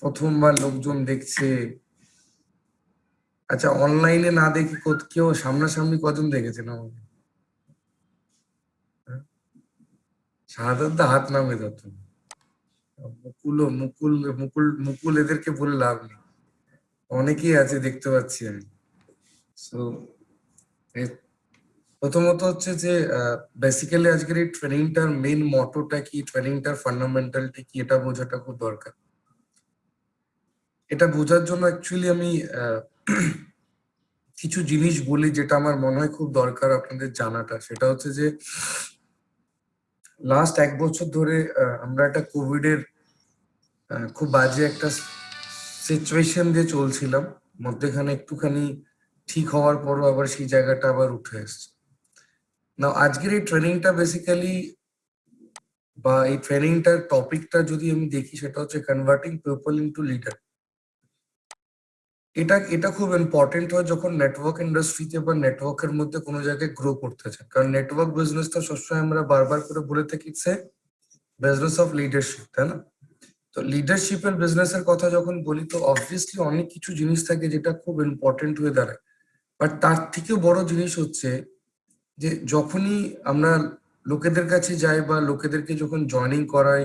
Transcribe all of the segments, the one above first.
প্রথমবার লোকজন দেখছে। আচ্ছা, অনলাইনে না দেখি কেউ সামনাসামনি কজন দেখেছেন আমাকে? হ্যাঁ? সাধারণত হাত নামে যত মুকুল মুকুল মুকুল এদেরকে বলে লাভ নেই, অনেকেই আছে দেখতে পাচ্ছি আমি। সো প্রথমত হচ্ছে যে বেসিক্যালি আজকের এই ট্রেনিংটার মেইন মটোটা কি, ট্রেনিংটার ফান্ডামেন্টালটি কি, এটা বোঝাটা খুব দরকার। এটা বোঝার জন্য অ্যাকচুয়ালি আমি কিছু জিনিস বলি যেটা আমার মনে হয় খুব দরকার আপনাদের জানাটা। সেটা হচ্ছে যে লাস্ট 1 বছর ধরে আমরা একটা কোভিড এর খুব বাজে একটা সিচুয়েশন দিয়ে চলছিলাম, মধ্যেখানে একটুখানি ঠিক হওয়ার পরও আবার সেই জায়গাটা আবার উঠে এসছে। না, আজকের এই ট্রেনিংটা বেসিক্যালি বা এই ট্রেনিংটার টপিকটা যদি আমি দেখি, সেটা হচ্ছে কনভার্টিং পিপল ইনটু লিডার। এটা এটা খুব ইম্পর্টেন্ট হয় যখন নেটওয়ার্ক ইন্ডাস্ট্রিতে বা নেটওয়ার্কের মধ্যে কোনো জায়গায় গ্রো করতে চায়। কারণ নেটওয়ার্ক বিজনেসটা সবসময় আমরা বারবার করে বলে থাকি সে বিজনেস অফ লিডারশিপ, তাই না? তো লিডারশিপের বিজনেসের কথা যখন বলি, তো অবভিয়াসলি অনেক কিছু জিনিস থাকে যেটা খুব ইম্পর্টেন্ট হয়ে দাঁড়ায়। বাট তার থেকেও বড় জিনিস হচ্ছে যে যখনই আমরা লোকেদের কাছে যাই বা লোকেদেরকে যখন জয়নিং করাই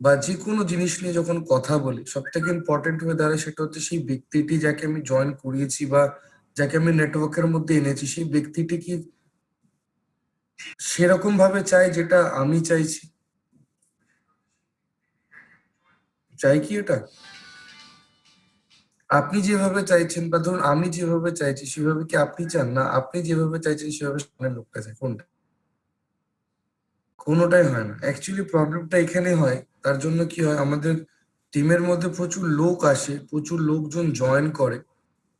বা যে কোনো জিনিস নিয়ে যখন কথা বলি, সব থেকে ইম্পর্টেন্ট হয়ে দাঁড়ায় সেটা হচ্ছে সেই ব্যক্তিটি যাকে আমি জয়েন করিয়েছি বা যাকে আমি নেটওয়ার্কের মধ্যে এনেছি, সেই ব্যক্তিটি কি সেরকম ভাবে চাই যেটা আমি চাইছি? চাই কি এটা? আপনি যেভাবে চাইছেন বা ধরুন আমি যেভাবে চাইছি সেভাবে কি আপনি চান? না আপনি যেভাবে চাইছেন সেভাবে সামনের লোকটা চায়? কোনটা? কোনোটাই হয় না। অ্যাকচুয়ালি প্রবলেমটা এখানে হয়, তার জন্য কি হয়, আমাদের টিমের মধ্যে প্রচুর লোক আসে, প্রচুর লোকজন জয়েন করে,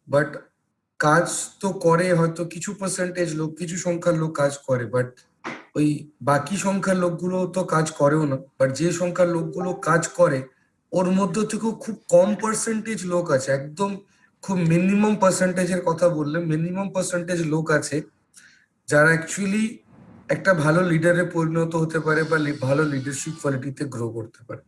বাট কাজ তো করে হয়তো কিছু পার্সেন্টেজ লোক, কিছু সংখ্যার লোক কাজ করে, বাট ওই বাকি সংখ্যার লোকগুলো তো কাজ করেও না। বাট যে সংখ্যার লোকগুলো কাজ করে, ওর মধ্যে থেকেও খুব কম পার্সেন্টেজ লোক আছে, একদম খুব মিনিমাম পার্সেন্টেজের কথা বললে মিনিমাম পার্সেন্টেজ লোক আছে যারা অ্যাকচুয়ালি একটা ভালো লিডারে পরিণত হতে পারে বা ভালো লিডারশিপ কোয়ালিটিতে গ্রো করতে পারে।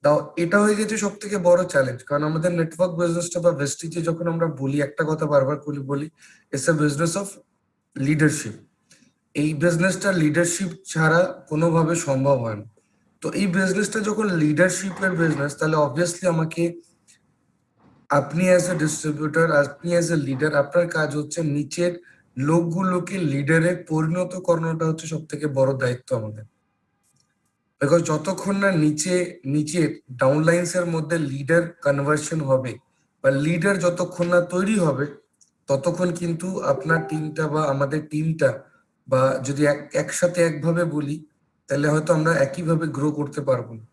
তাও এটা হয়ে গেছে সব থেকে বড় চ্যালেঞ্জ, কারণ আমাদের নেটওয়ার্ক বিজনেসটা বা ভেস্টিজে যখন আমরা বলি, একটা কথা বারবার করে বলি, it's a business of leadership. এই বিজনেসটা লিডারশিপ ছাড়া কোনোভাবে সম্ভব হয় না। তো এই বিজনেসটা যখন লিডারশিপের বিজনেস, তাহলে অবভিয়াসলি আমাকে, আপনি অ্যাজ এ ডিস্ট্রিবিউটর, আপনি অ্যাজ এ লিডার, আপনার কাজ হচ্ছে নিচের লোকগুলোকে লিডারে পরিণত করানোটা হচ্ছে সব থেকে বড় দায়িত্ব আমাদের। বিকজ যতক্ষণ না নিচে নিচে ডাউনলাইন্স এর মধ্যে লিডার কনভার্সন হবে বা লিডার যতক্ষণ না তৈরি হবে, ততক্ষণ কিন্তু আপনার টিমটা বা আমাদের টিমটা, বা যদি একসাথে একভাবে বলি, তাহলে হয়তো আমরা একইভাবে গ্রো করতে পারবো না।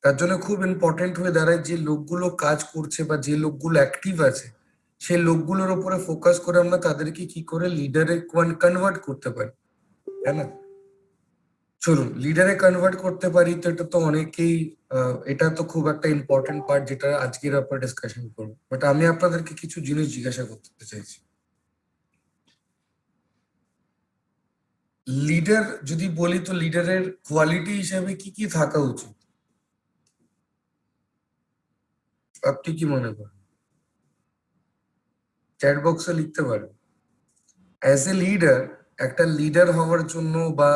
তার জন্য খুব ইম্পর্টেন্ট হয়ে দাঁড়ায় যে লোকগুলো কাজ করছে বা যে লোকগুলো অ্যাক্টিভ আছে, সেই লোকগুলোর উপরে ফোকাস করে আমরা তাদেরকে কি করে লিডারে কনভার্ট করতে পারি, তাই না? চলুন লিডারে কনভার্ট করতে পারি, তো এটা তো অনেকেই এটা তো খুব একটা ইম্পর্টেন্ট পার্ট যেটা আজকের আপনার ডিসকাশন করবো। বাট আমি আপনাদেরকে কিছু জিনিস জিজ্ঞাসা করতে চাইছি। লিডার যদি বলি, তো লিডারের কোয়ালিটি হিসেবে কি কি থাকা উচিত? আপনি কি মনে করেন? চ্যাট বক্সে লিখতে পারেন। অ্যাজ এ লিডার, একটা লিডার হওয়ার জন্য বা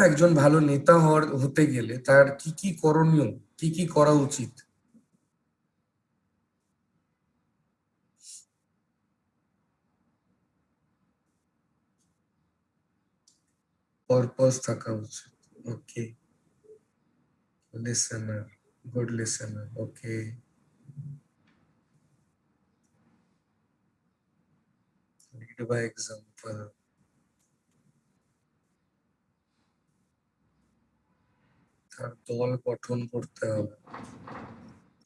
একজন ভালো নেতা হতে গেলে তার কি কি করণীয়, কি কি করা উচিত? পারপাস থাকা উচিত। Okay. Listener, good listener, okay. Lead by example. তার দল গঠন করতে হবে,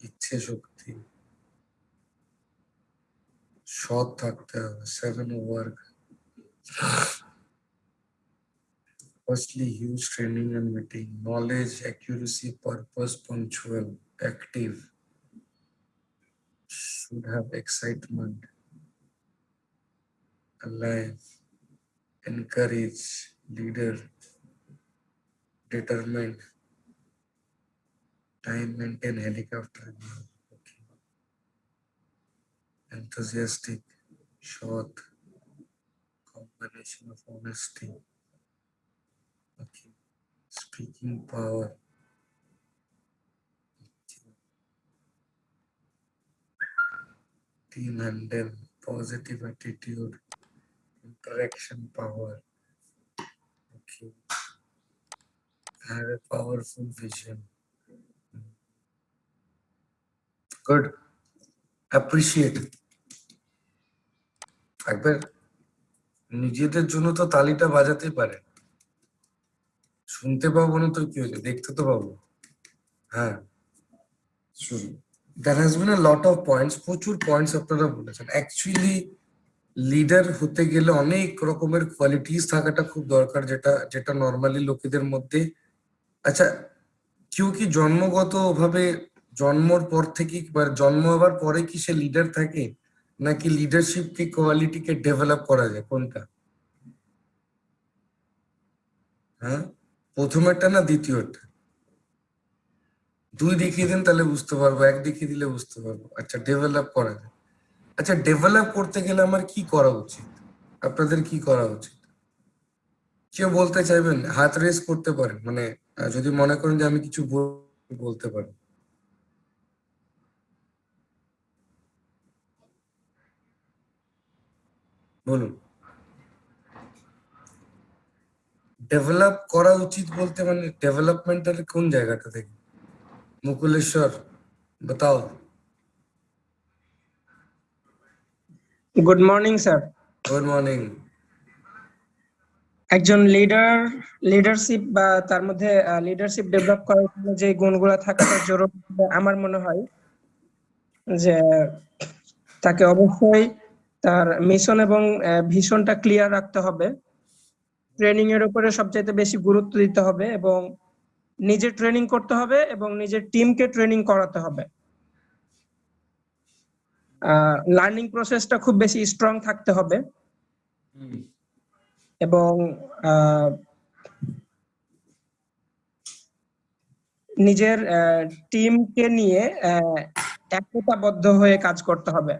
ইচ্ছে শক্তি, সৎ থাকতে হবে, 7 work. Firstly, huge training and meeting, knowledge, accuracy, purpose, punctual, active, should have excitement, alive, encourage, leader, determined, Time maintain helicopter. Okay. Enthusiastic, short, combination of honesty. Okay. Speaking power. Team handle, positive attitude, interaction power. Okay. Have a powerful vision. Good. Appreciate. একবার নিজেদের জন্য তো তালিটা বাজাতেই পারে, শুনতে পাবো না তো কি হয়েছে, দেখতে তো পাবো। হ্যাঁ, শুনুন, there has been a lot of points, প্রচুর পয়েন্টস আপনারা বলেছেন। অ্যাকচুয়ালি লিডার হতে গেলে অনেক রকমের কোয়ালিটিস থাকাটা খুব দরকার, যেটা যেটা নর্মালি লোকেদের মধ্যে। আচ্ছা, কেউ কি জন্মগত ভাবে জন্মর পর থেকে বা জন্ম হওয়ার পরে কি সে লিডার থাকে, নাকি লিডারশিপ কি কোয়ালিটিকে ডেভেলপ করা যায়, কোনটা? হ্যাঁ, প্রথমেরটা না দ্বিতীয়টা? দুই দেখিয়ে দিন তাহলে বুঝতে পারবো, এক দেখিয়ে দিলে বুঝতে পারবো। আচ্ছা, ডেভেলপ করা যায়। আচ্ছা, ডেভেলপ করতে গেলে আমার কি করা উচিত, আপনাদের কি করা উচিত? কেউ বলতে চাইবেন? হাত রেস করতে পারেন, মানে যদি মনে করেন যে আমি কিছু বলতে পারি, বলুন। ডেভেলপ করা উচিত বলতে মানে ডেভেলপমেন্টের কোন জায়গাটা থেকে? মুকুলেশ্বর, बताओ। Good morning sir. Good morning. একজন লিডারশিপ বা তার মধ্যে লিডারশিপ ডেভেলপ করার জন্য যে গুণগুলো থাকাটা জরুরি আমার মনে হয় যে তাকে অবশ্যই তার মিশন এবং ভিশনটা ক্লিয়ার রাখতে হবে। ট্রেনিং এর উপরে সবচেয়ে বেশি গুরুত্ব দিতে হবে এবং নিজে ট্রেনিং করতে হবে এবং নিজের টিমকে ট্রেনিং করাতে হবে। লার্নিং প্রসেসটা খুব বেশি স্ট্রং থাকতে হবে এবং নিজের টিমকে নিয়ে একতাবদ্ধ হয়ে কাজ করতে হবে।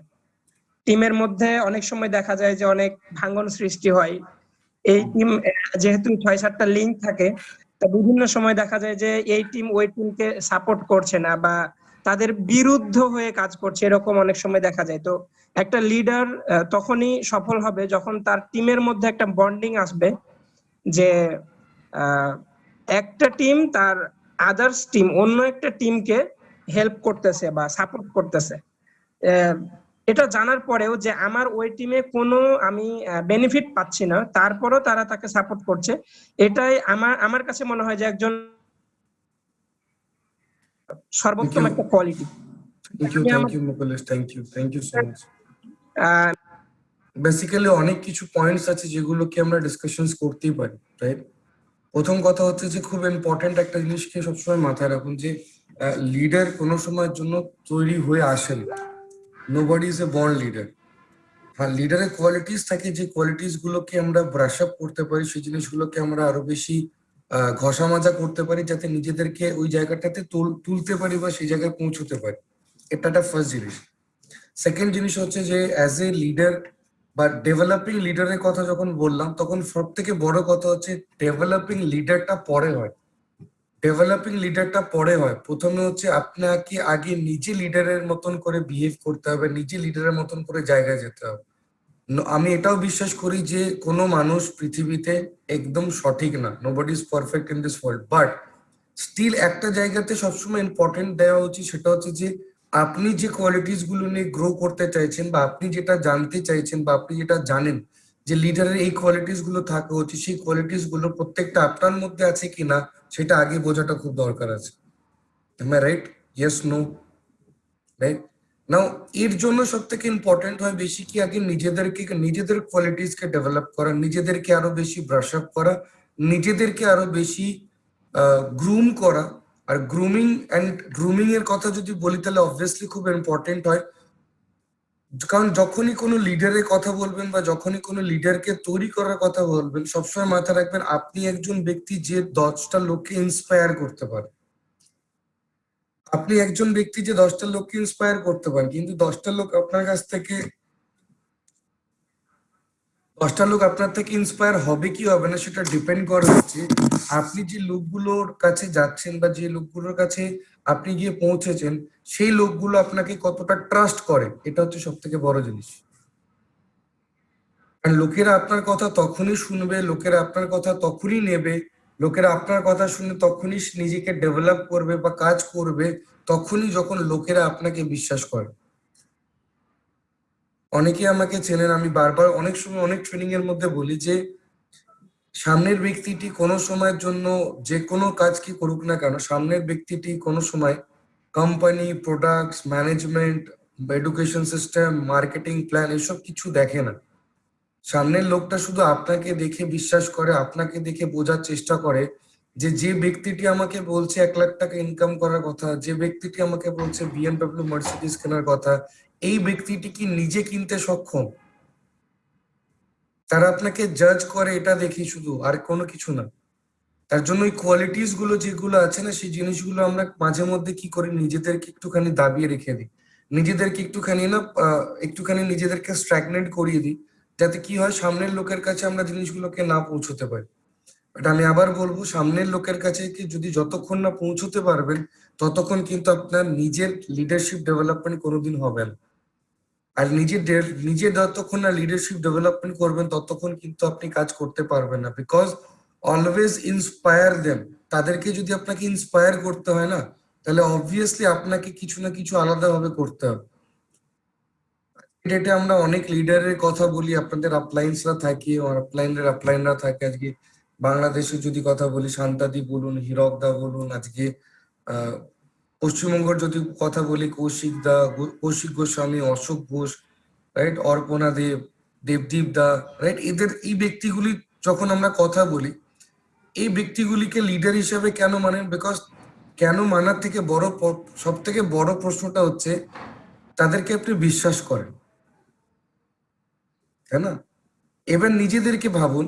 টিমের মধ্যে অনেক সময় দেখা যায় যে অনেক ভাঙন সৃষ্টি হয়। এই টিম যেহেতু ৬-৭টা লিঙ্ক থাকে, তা বিভিন্ন সময় দেখা যায় যে এই টিম ওই টিমকে সাপোর্ট করছে না বা তাদের বিরুদ্ধ হয়ে কাজ করছে, এরকম অনেক সময় দেখা যায়। তো একটা লিডার তখনই সফল হবে যখন তার টিমের মধ্যে একটা বন্ডিং আসবে, যে একটা টিম তার আদার্স টিম অন্য একটা টিমকে হেল্প করতেছে বা সাপোর্ট করতেছে। এটা জানার পরেও যে আমার ওই টিমে কোনো আমি বেনিফিট পাচ্ছি না, তারপরেও তারা তাকে সাপোর্ট করছে, এটাই আমার কাছে মনে হয় যে একজন সর্বোত্তম একটা quality. Thank you Mukulesh, thank you so much. Basically অনেক কিছু পয়েন্টস আছে যেগুলোকে আমরা ডিসকাশন করতেই পারি, রাইট? প্রথম কথা হচ্ছে যে খুব ইম্পর্টেন্ট একটা জিনিসকে সবসময় মাথায় রাখুন, যে লিডার কোনো সময়ের জন্য তৈরি হয়ে আসেন। Nobody is a born leader. হ্যাঁ, লিডারের কোয়ালিটিস থাকে, যে কোয়ালিটিস গুলোকে আমরা ব্রাশ আপ করতে পারি, সেই জিনিসগুলোকে আমরা আরো বেশি ঘষা মাজা করতে পারি, যাতে নিজেদেরকে ওই জায়গাটাতে তুলতে পারি বা সেই জায়গায় পৌঁছতে পারি। এটা একটা ফার্স্ট জিনিস। সেকেন্ড জিনিস হচ্ছে যে অ্যাজ এ লিডার বা ডেভেলপিং লিডারের কথা যখন বললাম, তখন সব থেকে বড় কথা হচ্ছে ডেভেলপিং লিডারটা পরে হয়। ডেভেলপিং লিডারটা পরে হয়, প্রথমে হচ্ছে আপনাকে আগে নিজে লিডারের মতন করে বিহেভ করতে হবে, নিজে লিডারের মতন করে জায়গায় যেতে হবে। আমি এটাও বিশ্বাস করি যে কোনো মানুষ পৃথিবীতে একদম সঠিক না, nobody is perfect in this world, but still একটা জায়গাতে সবসময় ইম্পর্টেন্ট দেওয়া উচিত, সেটা হচ্ছে যে আপনি যে কোয়ালিটিস গুলো নিয়ে গ্রো করতে চাইছেন বা আপনি যেটা জানতে চাইছেন বা আপনি যেটা জানেন যে লিডারের এই কোয়ালিটিস গুলো থাকা উচিত, সেই কোয়ালিটিস গুলো প্রত্যেকটা আপনার মধ্যে আছে কিনা সেটা আগে বোঝাটা খুব দরকার আছে। Am I right? Yes, no? Right? Now এর জন্য সব থেকে ইম্পর্টেন্ট হয় বেশি কি আগে নিজেদের কোয়ালিটিস কে ডেভেলপ করা, নিজেদেরকে আরো বেশি ব্রাশ আপ করা, নিজেদেরকে আরো বেশি গ্রুম করা। আর গ্রুমিং এর কথা যদি বলি তাহলে অবভিয়াসলি খুব ইম্পর্টেন্ট হয়, কারণ যখনই কোনো লিডারের কথা বলবেন বা যখনই কোনো লিডারকে তৈরি করার কথা বলবেন, সবসময় মাথায় রাখবেন আপনি একজন ব্যক্তি যে 10টা লোককে ইন্সপায়ার করতে পারে। আপনি একজন ব্যক্তি যে 10টা লোককে ইন্সপায়ার করতে পারেন, কিন্তু 10টা লোক আপনার কাছ থেকে 10টা লোক আপনার থেকে ইন্সপায়ার হবে কি হবে না সেটা ডিপেন্ড করে হচ্ছে আপনি যে লোকগুলোর কাছে যাচ্ছেন বা যে লোকগুলোর কাছে আপনি গিয়ে পৌঁছেছেন সেই লোকগুলো আপনাকে কতটা ট্রাস্ট করে, এটা হচ্ছে সব থেকে বড় জিনিস। কারণ লোকেরা আপনার কথা তখনই শুনবে, লোকেরা আপনার কথা তখনই নেবে, লোকেরা আপনার কথা শুনে তখনই নিজেকে ডেভেলপ করবে বা কাজ করবে, তখনই যখন লোকেরা আপনাকে বিশ্বাস করে। অনেকে আমাকে চেনেন, আমি বারবার অনেক সময় অনেক ট্রেনিং এর মধ্যে বলি যে সামনের ব্যক্তিটি কোনো সময়ের জন্য যে কোনো কাজ কি করুক না কেন, সামনের ব্যক্তিটি কোনো সময় company, products, management, education system, marketing plan এসব কিছু দেখে না। সামনের লোকটা শুধু আপনাকে দেখে বিশ্বাস করে, আপনাকে দেখে বোঝার চেষ্টা করে যে যে ব্যক্তিটি আমাকে বলছে 1 লাখ টাকা ইনকাম করার কথা, যে ব্যক্তিটি আমাকে বলছে বিএমডব্লিউ মার্সিডিজ কেনার কথা, এই ব্যক্তিটি কি নিজে কিনতে সক্ষম। তারা আপনাকে জাজ করে এটা দেখি শুধু, আর কোনো কিছু না। তার জন্য ওই কোয়ালিটিস গুলো যেগুলো আছে না, সেই জিনিসগুলো আমরা মাঝে মধ্যে কি করি, নিজেদেরকে একটুখানি দাবিয়ে রেখে দিই, নিজেদেরকে একটুখানি না একটুখানি নিজেদেরকে স্ট্যাগনেট করিয়ে দিই, যাতে কি হয় সামনের লোকের কাছে আমরা জিনিসগুলোকে না পৌঁছতে পারি। বাট আমি আবার বলবো, সামনের লোকের কাছে কি যদি যতক্ষণ না পৌঁছতে পারবেন ততক্ষণ কিন্তু আপনার নিজের লিডারশিপ ডেভেলপমেন্ট কোনোদিন হবে না। আর নিজে যতক্ষণ না লিডারশিপ ডেভেলপমেন্ট করবেন ততক্ষণ কিন্তু আপনি কাজ করতে পারবেন না, বিকজ অলওয়েজ ইন্সপায়ার দেম। তাদেরকে যদি আপনাকে ইন্সপায়ার করতে হয় না, তাহলে অবভিয়াসলি আপনাকে কিছু না কিছু আলাদাভাবে করতে হবে। ডেটে আমরা অনেক লিডারের কথা বলি, আপনাদের আপলাইন্সরা থাকে, আপলাইনরা থাকে। আজকে বাংলাদেশে যদি কথা বলি, শান্তাদি বলুন, হীরকদা বলুন, আজকে আহ পশ্চিমবঙ্গের যদি কথা বলি, কৌশিক গোস্বামী, অশোক ঘোষ, রাইট, অর্পণা দেব, দেবদীপ দা, রাইট, এদের এই ব্যক্তিগুলি যখন আমরা কথা বলি, এই ব্যক্তিগুলিকে লিডার হিসেবে কেন মানেন? বিকজ কেন মানার থেকে সব থেকে বড় প্রশ্নটা হচ্ছে তাদেরকে আপনি বিশ্বাস করেন, তাই না? এবার নিজেদেরকে ভাবুন,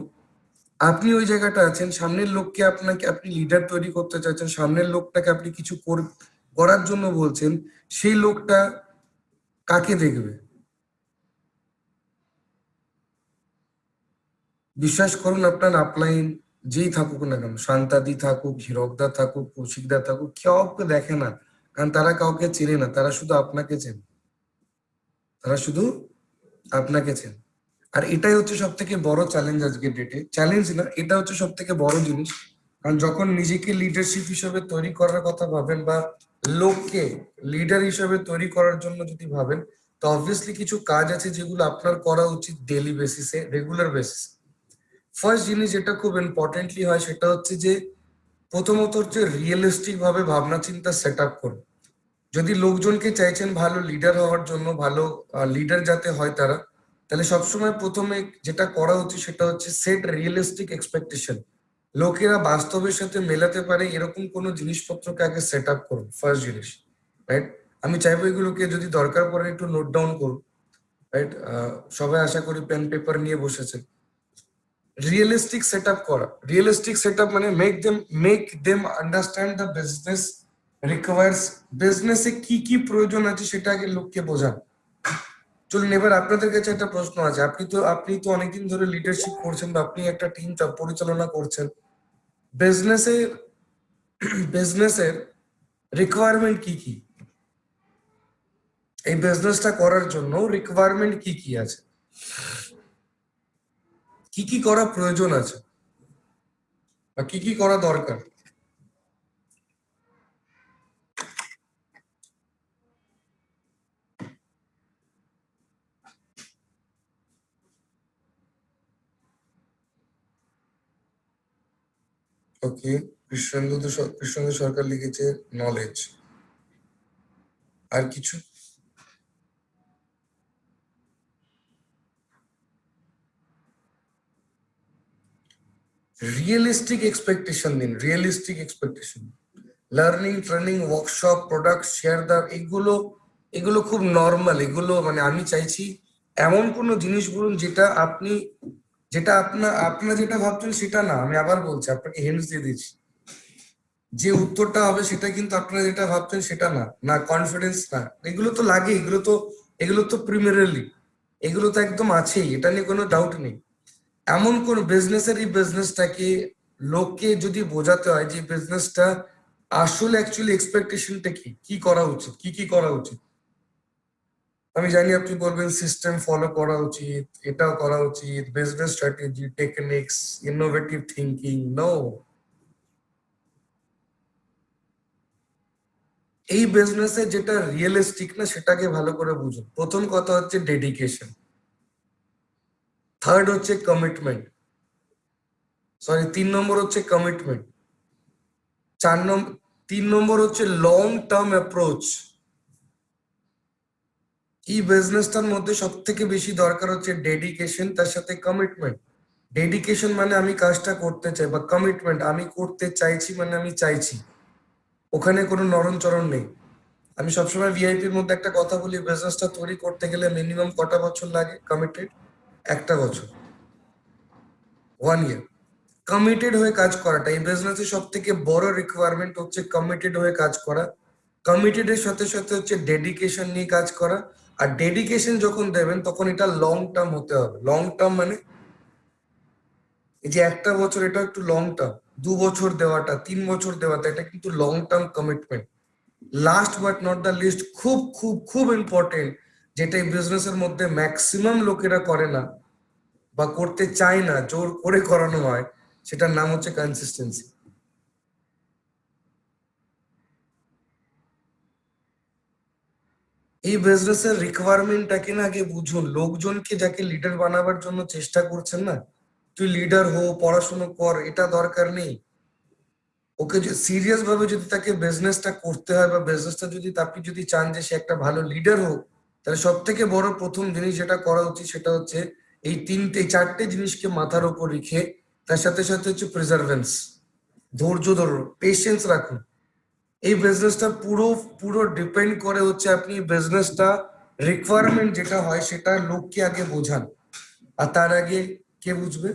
আপনি ওই জায়গাটা আছেন, সামনের লোককে আপনি লিডার তৈরি করতে চাইছেন, সামনের লোকটাকে আপনি কিছু করার জন্য বলছেন, সেই লোকটা কাকে দেখবে? বিশ্বাস করুন, আপনার আপলাইন যেই থাকুক না কেন, শান্তাদি থাকুক, হীরকদা থাকুক, কৌশিকদা থাকুক, কাউকে দেখে না। কারণ তারা কাউকে চেনে না, তারা শুধু আপনাকে চেনে, তারা শুধু আপনাকে চেনে। আর এটাই হচ্ছে সব থেকে বড় চ্যালেঞ্জ আজকের ডেটে, চ্যালেঞ্জ না, এটা হচ্ছে সব থেকে বড় জিনিস। কারণ যখন নিজেকে লিডারশিপ হিসেবে তৈরি করার কথা ভাবেন বা লোককে লিডার হিসেবে তৈরি করার জন্য যদি ভাবেন, তো অবভিয়াসলি কিছু কাজ আছে যেগুলো আপনার করা উচিত ডেইলি বেসিসে, রেগুলার বেসিসে। ফার্স্ট জিনিস যেটা খুব ইম্পর্টেন্টলি হয় সেটা হচ্ছে যে প্রথমত হচ্ছে রিয়েলিস্টিক ভাবে ভাবনা চিন্তা সেট আপ করুন। যদি লোকজনকে চাইছেন ভালো লিডার হওয়ার জন্য, ভালো লিডার যাতে হয় তারা, তাহলে সবসময় প্রথমে যেটা করা উচিত সেটা হচ্ছে সেট রিয়েলিস্টিক এক্সপেকটেশন। লোকেরা বাস্তবের সাথে মেলাতে পারে এরকম কোনো জিনিসপত্রকে আগে সেট আপ করুন, ফার্স্ট জিনিস, রাইট। আমি চাইবো এগুলোকে যদি দরকার পড়ে একটু নোট ডাউন করুন, রাইট। সবাই আশা করি পেন পেপার নিয়ে বসেছে। রিয়েলিস্টিক সেট আপ করা, রিয়েলিস্টিক সেট আপ মানে make them understand the business requires. বিজনেসে কি কি প্রয়োজন আছে সেটা আগে লোককে বোঝান। চলুন এবার আপনাদের কাছে একটা প্রশ্ন আছে, আপনি তো অনেকদিন ধরে লিডারশিপ করছেন বা আপনি একটা টিম পরিচালনা করছেন। বিজনেসের বিজনেসের রিকোয়ারমেন্ট কি কি? এই বিজনেসটা করার জন্য রিকোয়ারমেন্ট কি কি আছে, কি কি করা প্রয়োজন আছে বা কি কি করা দরকার? ওকে, কৃষ্ণেন্দু সরকার লিখেছে নলেজ। আর কিছু? রিয়েলিস্টিক এক্সপেকটেশন দিন, realistic expectation. Learning, training, workshop, product, share দা, এগুলো এগুলো খুব নর্মাল। এগুলো মানে আমি চাইছি এমন কোনো জিনিস বলুন যেটা আপনার যেটা ভাবছেন সেটা না। আমি আবার বলছি, আপনাকে হিন্টস দিয়ে দিচ্ছি। যে উত্তরটা হবে সেটা কিন্তু আপনারা যেটা ভাবছেন সেটা না, না কনফিডেন্স না, এগুলো তো লাগে, এগুলো তো প্রিমিয়ারলি, এগুলো তো একদম আছেই, এটা নিয়ে কোনো ডাউট নেই। এমন কোন বিজনেসের, এই বিজনেসটাকে লোককে যদি বোঝাতে হয় যে বিজনেসটা আসলে অ্যাকচুয়ালি এক্সপেকটেশনটা কি, কি করা উচিত, কি কি করা উচিত। আমি জানি আপনি বলবেন সিস্টেম ফলো করা উচিত, এটাও করা উচিত, business strategy, techniques, innovative thinking. No, এই বিজনেসে যেটা রিয়েলিস্টিক না সেটাকে ভালো করে বুঝুন। প্রথম কথা হচ্ছে ডেডিকেশন, থার্ড হচ্ছে কমিটমেন্ট, সরি 3 নম্বর হচ্ছে কমিটমেন্ট, 4 নম্বর, 3 নম্বর হচ্ছে লং টার্ম অ্যাপ্রোচ। এই বিজনেসটার মধ্যে সব থেকে বেশি দরকার হচ্ছে ডেডিকেশন, তার সাথে কমিটমেন্ট। ডেডিকেশন মানে আমি কাজটা করতে চাই, বা কমিটমেন্ট আমি করতে চাইছি মানে আমি চাইছি, ওখানে কোনো নরমচরণ নেই। আমি সবসময় ভিআইপির মধ্যে একটা কথা বলি, বিজনেসটা তৈরি করতে গেলে মিনিমাম কটা বছর লাগে কমিটেড? 1 বছর, 1 ইয়ার। কমিটেড হয়ে কাজ করাটা এই বিজনেসের সব থেকে বড় রিকোয়ারমেন্ট হচ্ছে কমিটেড হয়ে কাজ করা। কমিটেড এর সাথে সাথে হচ্ছে ডেডিকেশন নিয়ে কাজ করা। আর ডেডিকেশন যখন দেবেন তখন এটা লং টার্ম হতে হবে। লং টার্ম মানে এই যে 1 বছর, এটা একটু লং টার্ম। 2 বছর দেওয়াটা, 3 বছর দেওয়াটা, এটা কিন্তু long term commitment. Last but not the least, খুব খুব খুব ইম্পর্টেন্ট, যেটা এই বিজনেসের মধ্যে ম্যাক্সিমাম লোকেরা করে না বা করতে চায় না, জোর করে করানো হয়, সেটার নাম হচ্ছে কনসিস্টেন্সি। এই বিজনেসের রিকোয়ারমেন্টটাকে না আগে বুঝুন। লোকজনকে যাকে লিডার বানাবার জন্য চেষ্টা করছেন না, তুই লিডার হো, পড়াশোনা কর, এটা দরকার নেই। ওকে যে সিরিয়াস ভাবে যদি তাকে বিজনেসটা করতে হয়, বা বিজনেসটা যদি আপনি যদি চান যে সে একটা ভালো লিডার হোক, তাহলে সব থেকে বড় প্রথম জিনিস যেটা করা উচিত সেটা হচ্ছে এই 3-4টে জিনিসকে মাথার উপর রেখে, তার সাথে সাথে হচ্ছে প্রিজার্ভেন্স, ধৈর্য ধরুন, পেশেন্স রাখুন। এই বিজনেসটা পুরো পুরো ডিপেন্ড করে হচ্ছে আপনি বিজনেসটা রিকোয়ারমেন্ট যেটা হয় সেটা লোককে আগে বোঝান। আর তার আগে কে বুঝবে?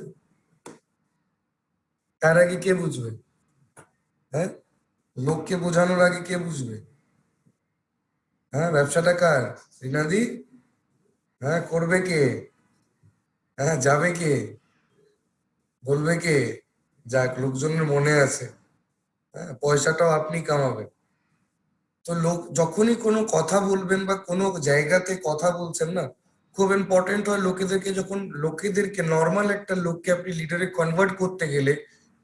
তার আগে কে বুঝবে? হ্যাঁ, লোককে বোঝানোর আগে কে বুঝবে? হ্যাঁ, ব্যবসাটা কার? রিনাদি? হ্যাঁ, করবে কে? হ্যাঁ, যাবে কে? বলবে কে? যাক, লোকজনের মনে আছে। হ্যাঁ, পয়সাটাও আপনি কামাবেন। তো লোক যখনই কোনো কথা বলবেন বা কোনো জায়গাতে কথা বলছেন না, খুব ইম্পর্টেন্ট হয় লোকেদেরকে, যখন লোকেদেরকে, নর্মাল একটা লোককে আপনি লিডারে কনভার্ট করতে গেলে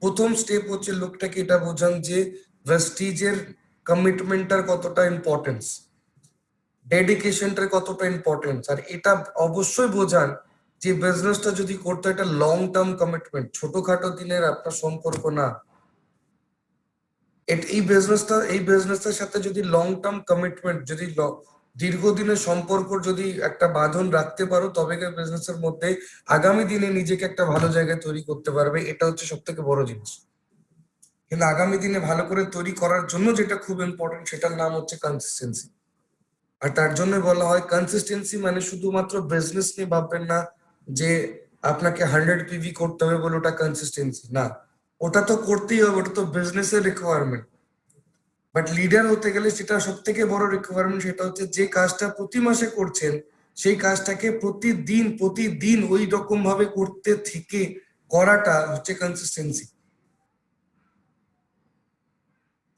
প্রথম স্টেপ হচ্ছে লোকটাকে এটা বোঝান যে ভেস্টিজের কমিটমেন্টটার কতটা ইম্পর্টেন্স, ডেডিকেশনটার কতটা ইম্পর্টেন্স। আর এটা অবশ্যই বোঝান যে বিজনেসটা যদি করতে হয়, এটা লং টার্ম কমিটমেন্ট, ছোটখাটো দিনের আপনার সম্পর্ক না। এই বিজনেসটার সাথে যদি লং টার্ম কমিটমেন্ট, যদি দীর্ঘদিনের সম্পর্ক যদি একটা বাঁধন রাখতে পারো, তবে বিজনেসের মধ্যে আগামী দিনে নিজেকে একটা ভালো জায়গায় তৈরি করতে পারবে। এটা হচ্ছে সব থেকে বড় জিনিস। কিন্তু আগামী দিনে ভালো করে তৈরি করার জন্য যেটা খুব ইম্পর্টেন্ট সেটার নাম হচ্ছে কনসিস্টেন্সি। আর তার জন্য বলা হয় কনসিস্টেন্সি মানে শুধুমাত্র বিজনেস নিয়ে ভাববেন না যে আপনাকে 100 পিভি করতে হবে বলে ওটা কনসিস্টেন্সি না। ওটা তো করতেই হবে, ওটা তো বিজনেসের রিকোয়ারমেন্ট। বাট লিডার হতে গেলে সেটা সব থেকে বড় রিকোয়ারমেন্ট, সেটা হচ্ছে যে কাজটা প্রতি মাসে করছেন সেই কাজটাকে প্রতিদিন প্রতিদিন ওই রকম ভাবে করতে থেকে করাটা হচ্ছে কনসিস্টেন্সি।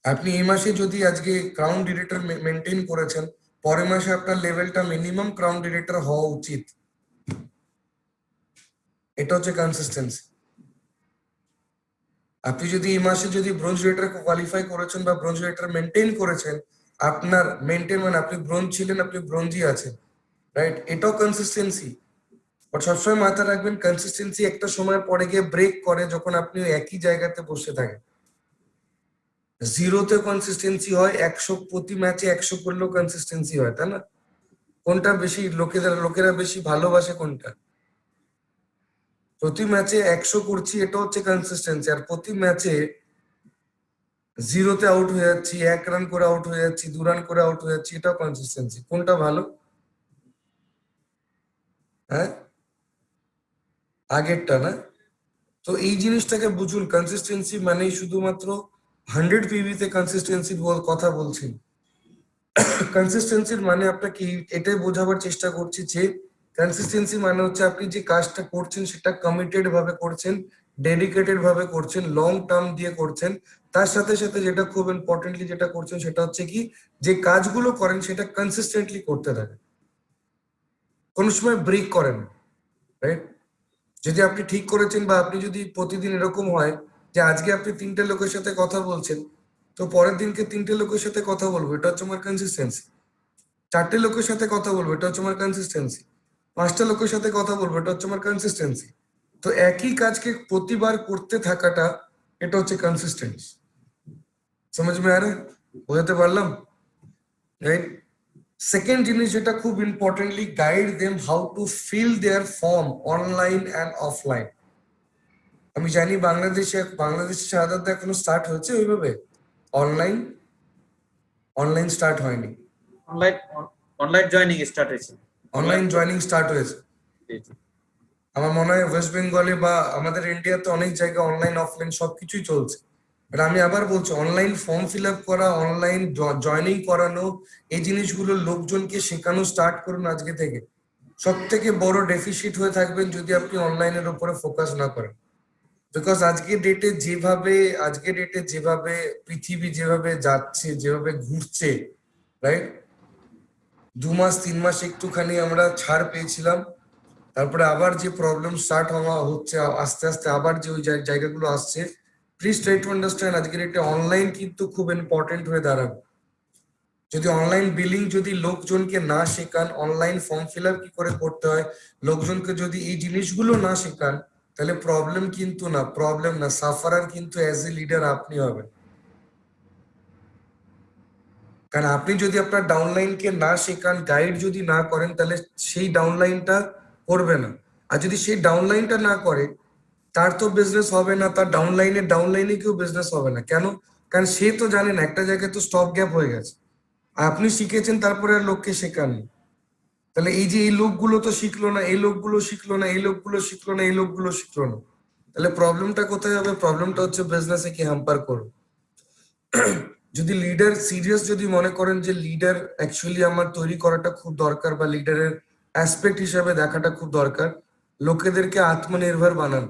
আপনি এই মাসে যদি আজকে ক্রাউন ডিরেক্টর মেনটেন করেছেন, পরের মাসে আপনার লেভেলটা মিনিমাম ক্রাউন ডিরেক্টর হওয়া উচিত। এটা হচ্ছে কনসিস্টেন্সি। আপনি যদি এই মাসে যদি ব্রোঞ্জ ডিরেক্টর কোয়ালিফাই করেছেন বা ব্রোঞ্জ ডিরেক্টর মেনটেন করেছেন, আপনার মেনটেন মানে আপনি ব্রোঞ্জ ছিলেন, আপনি ব্রোঞ্জই আছেন, রাইট? এটাও কনসিস্টেন্সি। বাট সবসময় মাথায় রাখবেন কনসিস্টেন্সি একটা সময় পরে গিয়ে ব্রেক করে যখন আপনি একই জায়গাতে বসে থাকেন। জিরোতে কনসিস্টেন্সি হয়, 100 প্রতি ম্যাচে 100 করলেও কনসিস্টেন্সি হয়, তাই না? কোনটা বেশি লোকেরা বেশি ভালোবাসে কোনটা? প্রতি ম্যাচে 100 করছি, এটা হচ্ছে কনসিস্টেন্সি। আর প্রতি ম্যাচে জিরোতে আউট হয়ে যাচ্ছি, 1 রান করে আউট হয়ে যাচ্ছি, 2 রান করে আউট হয়ে যাচ্ছি, এটাও কনসিস্টেন্সি। কোনটা ভালো? হ্যাঁ, আগেরটা না? তো এই জিনিসটাকে বুঝুন, কনসিস্টেন্সি মানেই শুধুমাত্র 100 পিভিতে কনসিস্টেন্সির কথা বলছি। কনসিস্টেন্সির মানে আপনাকে এটাই বোঝাবার চেষ্টা করছি যে কনসিস্টেন্সি মানে হচ্ছে আপনি যে কাজটা করছেন সেটা কমিটেড ভাবে করছেন, ডেডিকেটেড ভাবে করছেন, লং টার্ম দিয়ে করছেন। তার সাথে সাথে যেটা খুব ইম্পর্টেন্টলি যেটা করছেন সেটা হচ্ছে কি, যে কাজগুলো করেন সেটা কনসিস্টেন্টলি করতে থাকে, কোনো সময় ব্রেক করেন, রাইট? যদি আপনি ঠিক করেছেন বা আপনি যদি প্রতিদিন এরকম হয় যে আজকে আপনি 3টে লোকের সাথে কথা বলছেন, তো পরের দিনকে 3টে লোকের সাথে কথা বলবো, এটা হচ্ছে আমার কনসিস্টেন্সি। 4টে লোকের সাথে কথা বলবো, এটা হচ্ছে আমার কনসিস্টেন্সি। 5টা লোকের সাথে কথা বলবো, এটা হচ্ছে আমার কনসিস্টেন্সি। তো একই কাজকে প্রতিবার করতে থাকাটা, এটা হচ্ছে কনসিস্টেন্সি। সমাজ মে আ রা হ্যায়? বোঝাতে পারলাম, রাইট? সেকেন্ড জিনিস যেটা খুব importantly, guide them how to fill their form online and offline. আমি জানি বাংলাদেশে সাধারণত এখনো স্টার্ট হয়েছে ওইভাবে, অনলাইন অনলাইন স্টার্ট হয়নি, অনলাইন অনলাইন জয়েনিং স্টার্ট হয়েছে। অনলাইন জয়েনিং স্টার্ট হয়েছে। জি, জি। আমার মনে হয় ওয়েস্ট বেঙ্গলে বা আমাদের ইন্ডিয়াতে অনেক জায়গায় অনলাইন অফলাইন সবকিছুই চলছে। বাট আমি আবার বলছি, অনলাইন ফর্ম ফিল আপ করা, অনলাইন জয়েনিং করানো, এই জিনিসগুলো লোকজনকে শেখানো স্টার্ট করুন আজকে থেকে। সব থেকে বড় ডেফিসিট হয়ে থাকবেন যদি আপনি অনলাইনের উপরে ফোকাস না করেন। বিকজ আজকে ডেটে যেভাবে পৃথিবী যেভাবে যাচ্ছে, যেভাবে ঘুরছে, রাইট? 2 মাস 3 মাস একটুখানি আমরা ছাড় পেয়েছিলাম, তারপরে আবার যে প্রবলেম স্টার্ট হচ্ছে আস্তে আস্তে, আবার যে ওই জায়গাগুলো আসছে। প্লিজ ট্রাই টু আন্ডারস্ট্যান্ড আজকের ডেটে অনলাইন কিন্তু খুব ইম্পর্টেন্ট হয়ে দাঁড়াবে। যদি অনলাইন বিলিং যদি লোকজনকে না শেখান, অনলাইন ফর্ম ফিল আপ কি করে করতে হয়, লোকজনকে যদি এই জিনিসগুলো না শেখান, তাহলে প্রবলেম না, সাফারার কিন্তু অ্যাজ এ লিডার আপনি হবেন। কারণ আপনি যদি আপনার ডাউনলাইনকে না শেখান, গাইড যদি না করেন, তাহলে সেই ডাউনলাইনটা করবে না। আর যদি সেই ডাউনলাইনটা না করে, তার তো বিজনেস হবে না, তার ডাউনলাইনে কেউ বিজনেস হবে না। কেন? কারণ সে তো জানেন একটা জায়গায় তো স্টপ গ্যাপ হয়ে গেছে, আর আপনি শিখেছেন তারপরে আর লোককে শেখাননি। তাহলে এই যে এই লোকগুলো তো শিখলো না, এই লোকগুলো শিখলো না, এই লোকগুলো শিখলো না, এই লোকগুলো শিখলো না, তাহলে প্রবলেমটা কোথায় হবে? প্রবলেমটা হচ্ছে বিজনেসে কি হ্যাম্পার করবে। যদি লিডার সিরিয়াস যদি মনে করেন যে লিডার অ্যাকচুয়ালি আমার তৈরি করাটা খুব দরকার, বা লিডারের অ্যাসপেক্ট হিসাবে দেখাটা খুব দরকার, লোকেদেরকে আত্মনির্ভর বানান,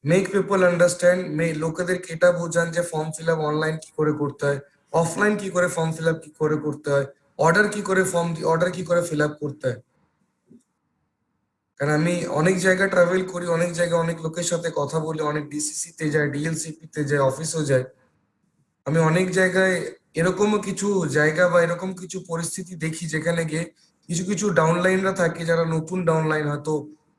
মেক পিপল আন্ডারস্ট্যান্ড, লোকেদেরকে এটা বোঝান যে ফর্ম ফিল আপ অনলাইন কি করে করতে হয়, অফলাইন কি করে ফর্ম ফিল আপ কি করে করতে হয়, অর্ডার কি করে ফিল আপ করতে হয়। কারণ আমি অনেক জায়গায় ট্রাভেল করি, অনেক জায়গায় অনেক লোকের সাথে কথা বলি, অনেক ডিসিসি তে যাই, ডিএলসিপি তে যাই, অফিসেও যাই। আমি অনেক জায়গায় এরকমও কিছু জায়গা বা এরকম কিছু পরিস্থিতি দেখি যেখানে গিয়ে কিছু কিছু ডাউনলাইনরা থাকে, যারা নতুন ডাউনলাইন, হয়তো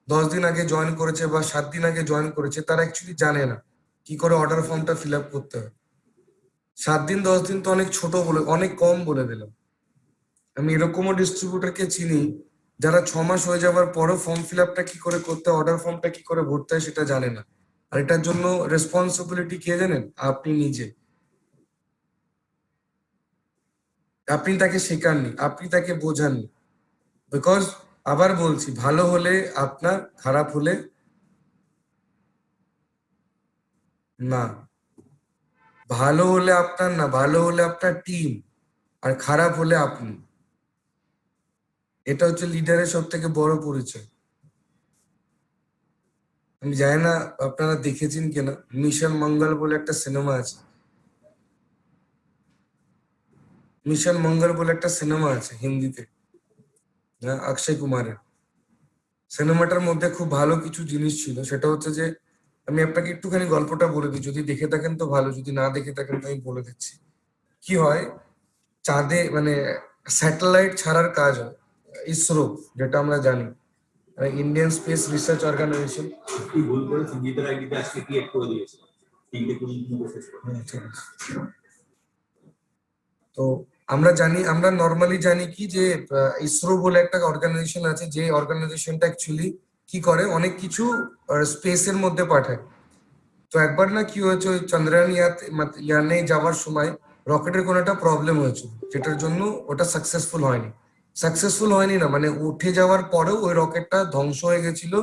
10 দিন আগে জয়েন করেছে বা 7 দিন আগে জয়েন করেছে, তারা অ্যাকচুয়ালি জানে না কি করে অর্ডার ফর্মটা ফিল আপ করতে হয়। 7 দিন 10 দিন তো অনেক কম বলে দিলাম। আমি এরকমও ডিস্ট্রিবিউটরকে চিনি যারা 6 মাস হয়ে যাওয়ার পরও ফর্ম ফিল আপটা কি করে করতে হয়, অর্ডার ফর্মটা কি করে ভরতে হয় সেটা জানে না। আর এটার জন্য রেসপন্সিবিলিটি কে জানেন? আপনি নিজে। আপনি তাকে শেখাননি, আপনি তাকে বোঝাননি। বিকজ আবার বলছি, ভালো হলে আপনার, খারাপ হলে না। ভালো হলে আপনার না, ভালো হলে আপনার টিম, আর খারাপ হলে আপনি। এটা হচ্ছে লিডারের সব থেকে বড় পরিচয়। আমি জানি না আপনারা দেখেছেন কিনা, মিশন মঙ্গল বলে একটা সিনেমা আছে, মিশন মঙ্গল বলে একটা সিনেমা আছে হিন্দিতে, হ্যাঁ, অক্ষয় কুমারের। সিনেমাটার মধ্যে খুব ভালো কিছু জিনিস ছিল, সেটা হচ্ছে যে, আমি আপনাকে একটুখানি গল্পটা বলে দিই, যদি দেখে থাকেন তো ভালো, যদি না দেখে থাকেন তো আমি বলে দিচ্ছি। কি হয়, চাঁদে মানে স্যাটেলাইট ছাড়ার কাজ হয়, ইসরো, যেটা আমরা জানি, ইন্ডিয়ান স্পেস রিসার্চ অর্গানাইজেশন। কি ভুল করে সঞ্জিতের আইডিতে আজকে ক্রিয়েট করে দিয়েছে 3:20 শেষ করে। ঠিক আছে। তো আমরা নর্মালি জানি কি যে ইসরো বলে একটা অর্গানাইজেশন আছে, যে অর্গানাইজেশনটা অ্যাকচুয়ালি কি করে, অনেক কিছু স্পেসের মধ্যে পাঠায়। তো একবার না কি হয়েছে, ওই চন্দ্রয়ান ইয়ানে যাওয়ার সময় রকেটের কোনো একটা প্রবলেম হয়েছিল, যেটার জন্য ওটা সাকসেসফুল হয়নি না, মানে উঠে যাওয়ার পরেও ওই রকেটটা ধ্বংস হয়ে গেছিল।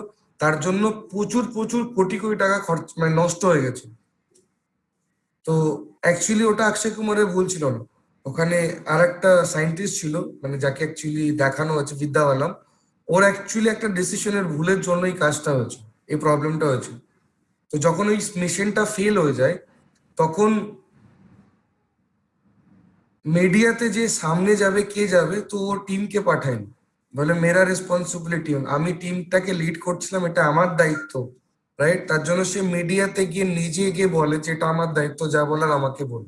তার জন্য প্রচুর প্রচুর কোটি কোটি টাকা খরচ, মানে নষ্ট হয়ে গেছিল। তো অ্যাকচুয়ালি ওটা অক্ষয় কুমারের ভুল ছিল না, ওখানে আর একটা সায়েন্টিস্ট ছিল মানে যাকে অ্যাকচুয়ালি দেখানো হয়েছে বিদ্যা বালাম, ওর অ্যাকচুয়ালি একটা ডিসিশনের ভুলের জন্য এই কাজটা হয়েছে, এই প্রবলেমটা হয়েছে। তো যখন ওই মিশনটা ফেল হয়ে যায় তখন মিডিয়াতে যে সামনে যাবে কে যাবে, তো ও টিমকে পাঠায়নি, বলে মেরা রেসপন্সিবিলিটি, আমি টিমটাকে লিড করছিলাম, এটা আমার দায়িত্ব, রাইট? তার জন্য সে মিডিয়াতে গিয়ে নিজে গিয়ে বলে যে এটা আমার দায়িত্ব, যা বলার আমাকে বল,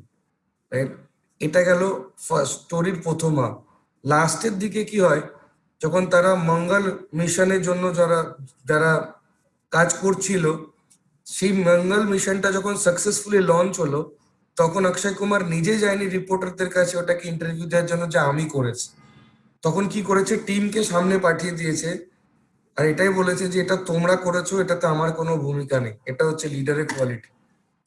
রাইট? এটা গেল ফার্স্ট স্টোরির প্রথম হাফ। লাস্টের দিকে কি হয়, যখন তারা মঙ্গল মিশনের জন্য যারা যারা কাজ করছিল, সেই মঙ্গল মিশনটা যখন সাকসেসফুলি লঞ্চ হলো, তখন অক্ষয় কুমার নিজে যায়নি রিপোর্টারদের কাছে ওটাকে ইন্টারভিউ দেওয়ার জন্য যে আমি করেছি। তখন কি করেছে, টিমকে সামনে পাঠিয়ে দিয়েছে আর এটাই বলেছে যে এটা তোমরা করেছো, এটাতে আমার কোনো ভূমিকা নেই। এটা হচ্ছে লিডারের কোয়ালিটি।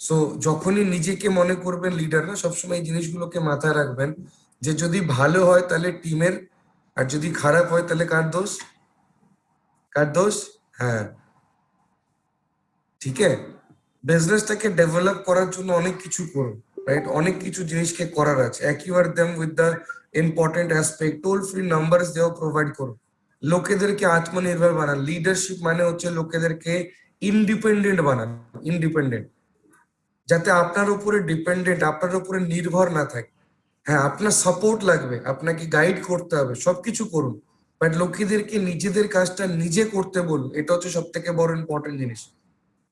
সো যখনই নিজেকে মনে করবেন লিডার, না সবসময় এই জিনিসগুলোকে মাথায় রাখবেন যে যদি ভালো হয় তাহলে টিমের, আর যদি খারাপ হয় তাহলে কার দোষ? কার দোষ? হ্যাঁ, ঠিক আছে। বিজনেসটাকে ডেভেলপ করার জন্য অনেক কিছু করুন, রাইট? অনেক কিছু জিনিসকে করার আছে। অ্যাকিউর them with the important aspect, toll free numbers দেও প্রোভাইড করুন, লোকেদেরকে আত্মনির্ভর বানান। লিডারশিপ মানে হচ্ছে লোকেদেরকে ইন্ডিপেন্ডেন্ট বানান, ইন্ডিপেন্ডেন্ট, যাতে আপনার উপরে ডিপেন্ডেন্ট, আপনার উপরে নির্ভর না থাকে। হ্যাঁ, আপনার সাপোর্ট লাগবে, আপনাকে গাইড করতে হবে, সবকিছু করুন, বাট লোকেদেরকে নিজেদের কাজটা নিজে করতে বলুন। এটা হচ্ছে সব থেকে বড় ইম্পর্টেন্ট জিনিস।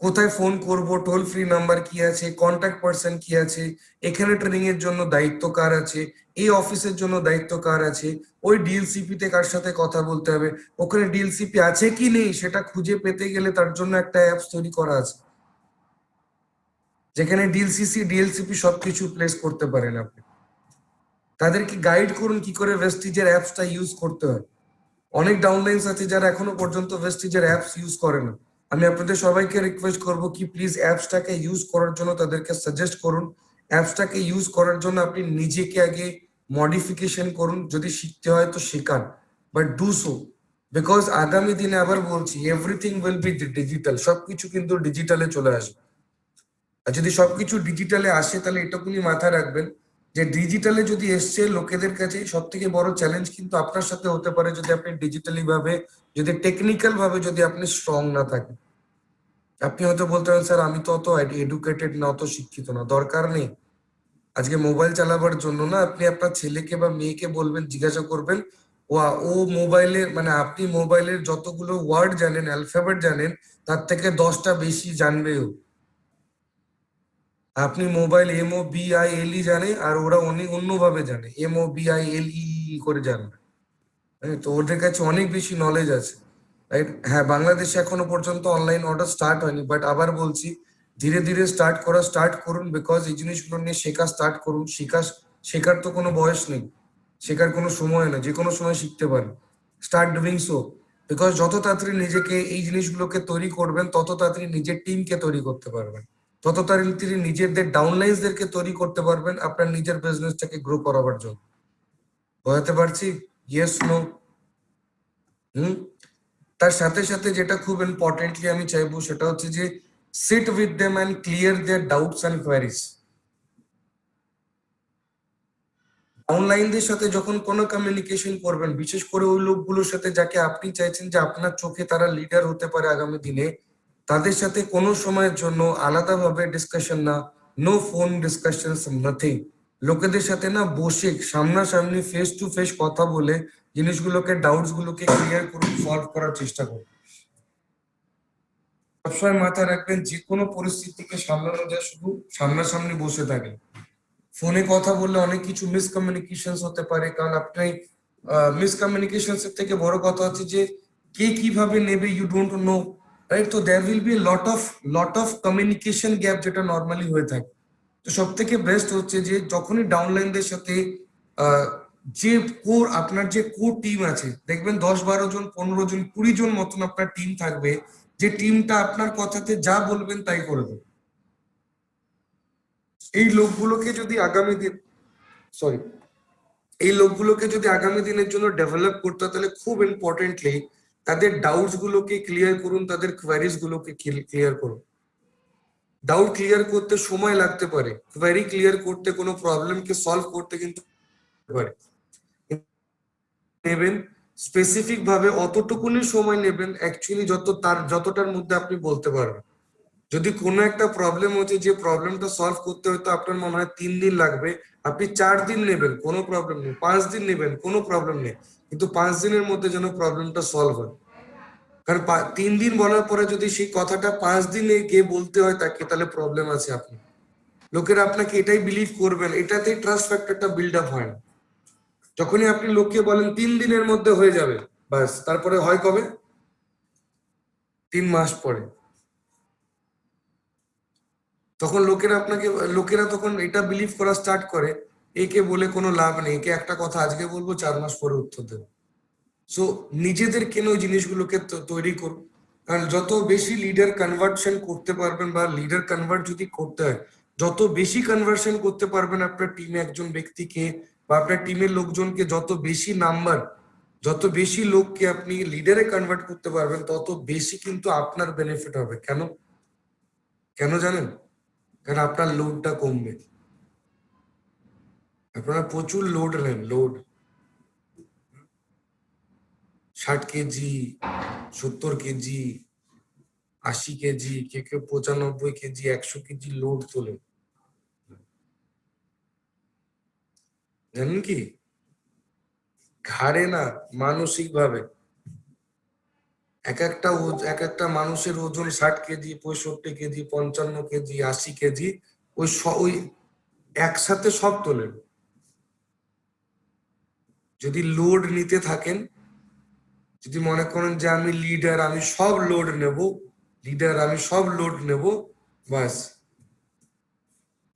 কোথায় ফোন করব, টোল ফ্রি নাম্বার কি আছে, কন্ট্যাক্ট পার্সন কি আছে, এখানে ট্রেনিং এর জন্য দায়িত্ব কার আছে, এই অফিসের জন্য দায়িত্ব কার আছে, ওই ডিএলসিপি তে কার সাথে কথা বলতে হবে, ওখানে ডিএলসিপি আছে কি নেই সেটা খুঁজে পেতে গেলে তার জন্য একটা অ্যাপস তৈরি করা আছে, যেখানে ডিএলসিসি ডিএলসিপি সবকিছু প্লেস করতে পারেন আপনি। তাদেরকে গাইড করুন কি করে ভেস্টিজের অ্যাপসটা ইউজ করতে হয়। অনেক ডাউনলাইন্স আছে যারা এখনো পর্যন্ত ভেস্টিজের অ্যাপস ইউজ করে না। আমি আপনাদের সবাইকে রিকোয়েস্ট করব কি প্লিজ অ্যাপসটাকে ইউজ করার জন্য তাদেরকে সাজেস্ট করুন। অ্যাপসটাকে ইউজ করার জন্য আপনি নিজেকে আগে মডিফিকেশন করুন, যদি শিখতে হয় তো শেখান, বাট ডু সো, বিকজ আগামী দিনে আবার বলছি এভরিথিং উইল বি ডিজিটাল, সবকিছু কিন্তু ডিজিটালে চলে আসবে। আর যদি সবকিছু ডিজিটালে আসে তাহলে এটুকুনি মাথায় রাখবেন যে ডিজিটালে যদি এসছে লোকেদের কাছে সব থেকে বড় চ্যালেঞ্জ কিন্তু আপনার সাথে হতে পারে, যদি আপনি ডিজিটালি ভাবে, যদি টেকনিক্যাল ভাবে যদি আপনি স্ট্রং না থাকেন। আপনি হয়তো বলতে পারেন স্যার আমি তো অত এডুকেটেড না, অত শিক্ষিত না, দরকার নেই। আজকে মোবাইল চালাবার জন্য না আপনি আপনার ছেলেকে বা মেয়েকে বলবেন, জিজ্ঞাসা করবেন ও মোবাইলের মানে আপনি মোবাইলের যতগুলো ওয়ার্ড জানেন, অ্যালফাবেট জানেন, তার থেকে 10টা বেশি জানবেও। আপনি মোবাইল MOBILE জানে আর ওরা অনেক অন্যভাবে জানে, MOBILE করে জানে। তো ওদের কাছে অনেক বেশি নলেজ আছে, রাইট? হ্যাঁ, বাংলাদেশে এখনো পর্যন্ত অনলাইন অর্ডার স্টার্ট হয়নি, বাট আবার বলছি ধীরে ধীরে স্টার্ট করুন, বিকজ এই জিনিসগুলো নিয়ে শেখা স্টার্ট করুন। শেখার তো কোনো বয়স নেই, শেখার কোনো সময় নেই, যে কোনো সময় শিখতে পারেন। স্টার্ট ডুইং সো, বিকজ যত তাড়াতাড়ি নিজেকে এই জিনিসগুলোকে তৈরি করবেন তত তাড়াতাড়ি নিজের টিমকে তৈরি করতে পারবেন, তত তাড়াতাড়ি নিজেদের ডাউনলাইন্সদেরকে তৈরি করতে পারবেন আপনার নিজের বিজনেসটাকে গ্রো করাবার জন্য। বোঝাতে পারছি? Yes, no? হুম। তার সাথে সাথে যেটা খুব ইম্পর্টেন্টলি আমি চাইবো সেটা হচ্ছে যে sit with them and clear their doubts and queries. অনলাইনদের সাথে যখন কোনো কমিউনিকেশন করবেন, বিশেষ করে ওই লোকগুলোর সাথে যাকে আপনি চাইছেন যে আপনার চোখে তারা লিডার হতে পারে আগামী দিনে, তাদের সাথে কোনো সময়ের জন্য আলাদাভাবে ডিসকাশন না, নো ফোন ডিসকাশন, নাথিং। লোকেদের সাথে না বসে সামনাসামনি ফেস টু ফেস কথা বলে জিনিসগুলোকে, ডাউটস গুলোকে ক্লিয়ার করুন, সলভ করার চেষ্টা করুন। সবসময় মাথায় রাখবেন যে কোনো পরিস্থিতিকে সামলানো যায় শুধু সামনাসামনি বসে থাকে। ফোনে কথা বললে অনেক কিছু মিসকমিউনিকেশন হতে পারে, কারণ আপনি মিসকমিউনিকেশন এর থেকে বড় কথা হচ্ছে যে কে কিভাবে নেবে, ইউ ডোন্ট নো, রাইট? তো there will be lot of communication gap যেটা নর্মালি হয়ে থাকে। তো সব থেকে বেস্ট হচ্ছে যে যখনই ডাউনলাইনদের সাথে আহ, যে আপনার যে কোর টিম আছে, দেখবেন 10-12 জন, 15 জন, 20 জন মতন আপনার টিম থাকবে, যে টিমটা আপনার কথাতে যা বলবেন তাই করবে। এই লোকগুলোকে যদি আগামী দিন সরি এই লোকগুলোকে যদি আগামী দিনের জন্য ডেভেলপ করতে হয়, তাহলে খুব ইম্পর্টেন্টলি তাদের ডাউটস গুলোকে ক্লিয়ার করুন, তাদের কোয়ারিজ গুলোকে ক্লিয়ার করুন। ডাউট ক্লিয়ার করতে সময় লাগতে পারে, কোয়েরি ক্লিয়ার করতে, কোনো প্রবলেমকে সলভ করতে কিন্তু পারে নেবেন স্পেসিফিক ভাবে, অতটুকুনি সময় নেবেন অ্যাকচুয়ালি যতটার মধ্যে আপনি বলতে পারবেন। যদি কোনো একটা প্রবলেম হচ্ছে, যে প্রবলেমটা সলভ করতে হয়তো আপনার মনে হয় 3 দিন লাগবে, আপনি 4 দিন নেবেন, কোনো প্রবলেম নেই, 5 দিন নেবেন, কোনো প্রবলেম নেই, কিন্তু 5 দিনের মধ্যে যেন প্রবলেমটা সলভ হয়। কারণ 3 দিন বলার পরে যদি সেই কথাটা 5 দিনে গিয়ে বলতে হয় তাকে, তাহলে প্রবলেম আছে আপনি। লোকেরা আপনাকে এটাই বিলিভ করবেন, এটাতেই ট্রাস্ট ফ্যাক্টরটা বিল্ড আপ হয় না। যখনই আপনি লোককে বলেন 3 দিনের মধ্যে হয়ে যাবে, বাস, তারপরে হয় কবে? 3 মাস পরে। তখন লোকেরা তখন এটা বিলিভ করা স্টার্ট করে, একে বলে কোনো লাভ নেই, একে একটা কথা আজকে বলবো 4 মাস পরে উত্তর দেবো। সো নিজেদের কেন ওই জিনিসগুলোকে তৈরি করুন। কারণ যত বেশি লিডার কনভার্সন করতে পারবেন, বা লিডার কনভার্ট যদি করতে হয়, যত বেশি কনভার্সন করতে পারবেন আপনার টিমে একজন ব্যক্তিকে, বা আপনার টিমের লোকজনকে, যত বেশি লোককে আপনি লিডারে কনভার্ট করতে পারবেন, তত বেশি কিন্তু আপনার বেনিফিট হবে। কেন কেন জানেন? কারণ আপনার লোডটা কমবে। আপনারা প্রচুর লোড নেন, লোড 60 কেজি, 70 কেজি, 80 কেজি, কেউ 95 কেজি, 100 কেজি লোড তোলে। জানেন কি? ঘাড়ে না, মানসিক ভাবে। এক একটা মানুষের ওজন 60 কেজি, 65 কেজি, 55 কেজি, 80 কেজি, ওই একসাথে সব তোলেন। যদি লোড নিতে থাকেন, যদি মনে করেন যে আমি লিডার, আমি সব লোড নেব, বাস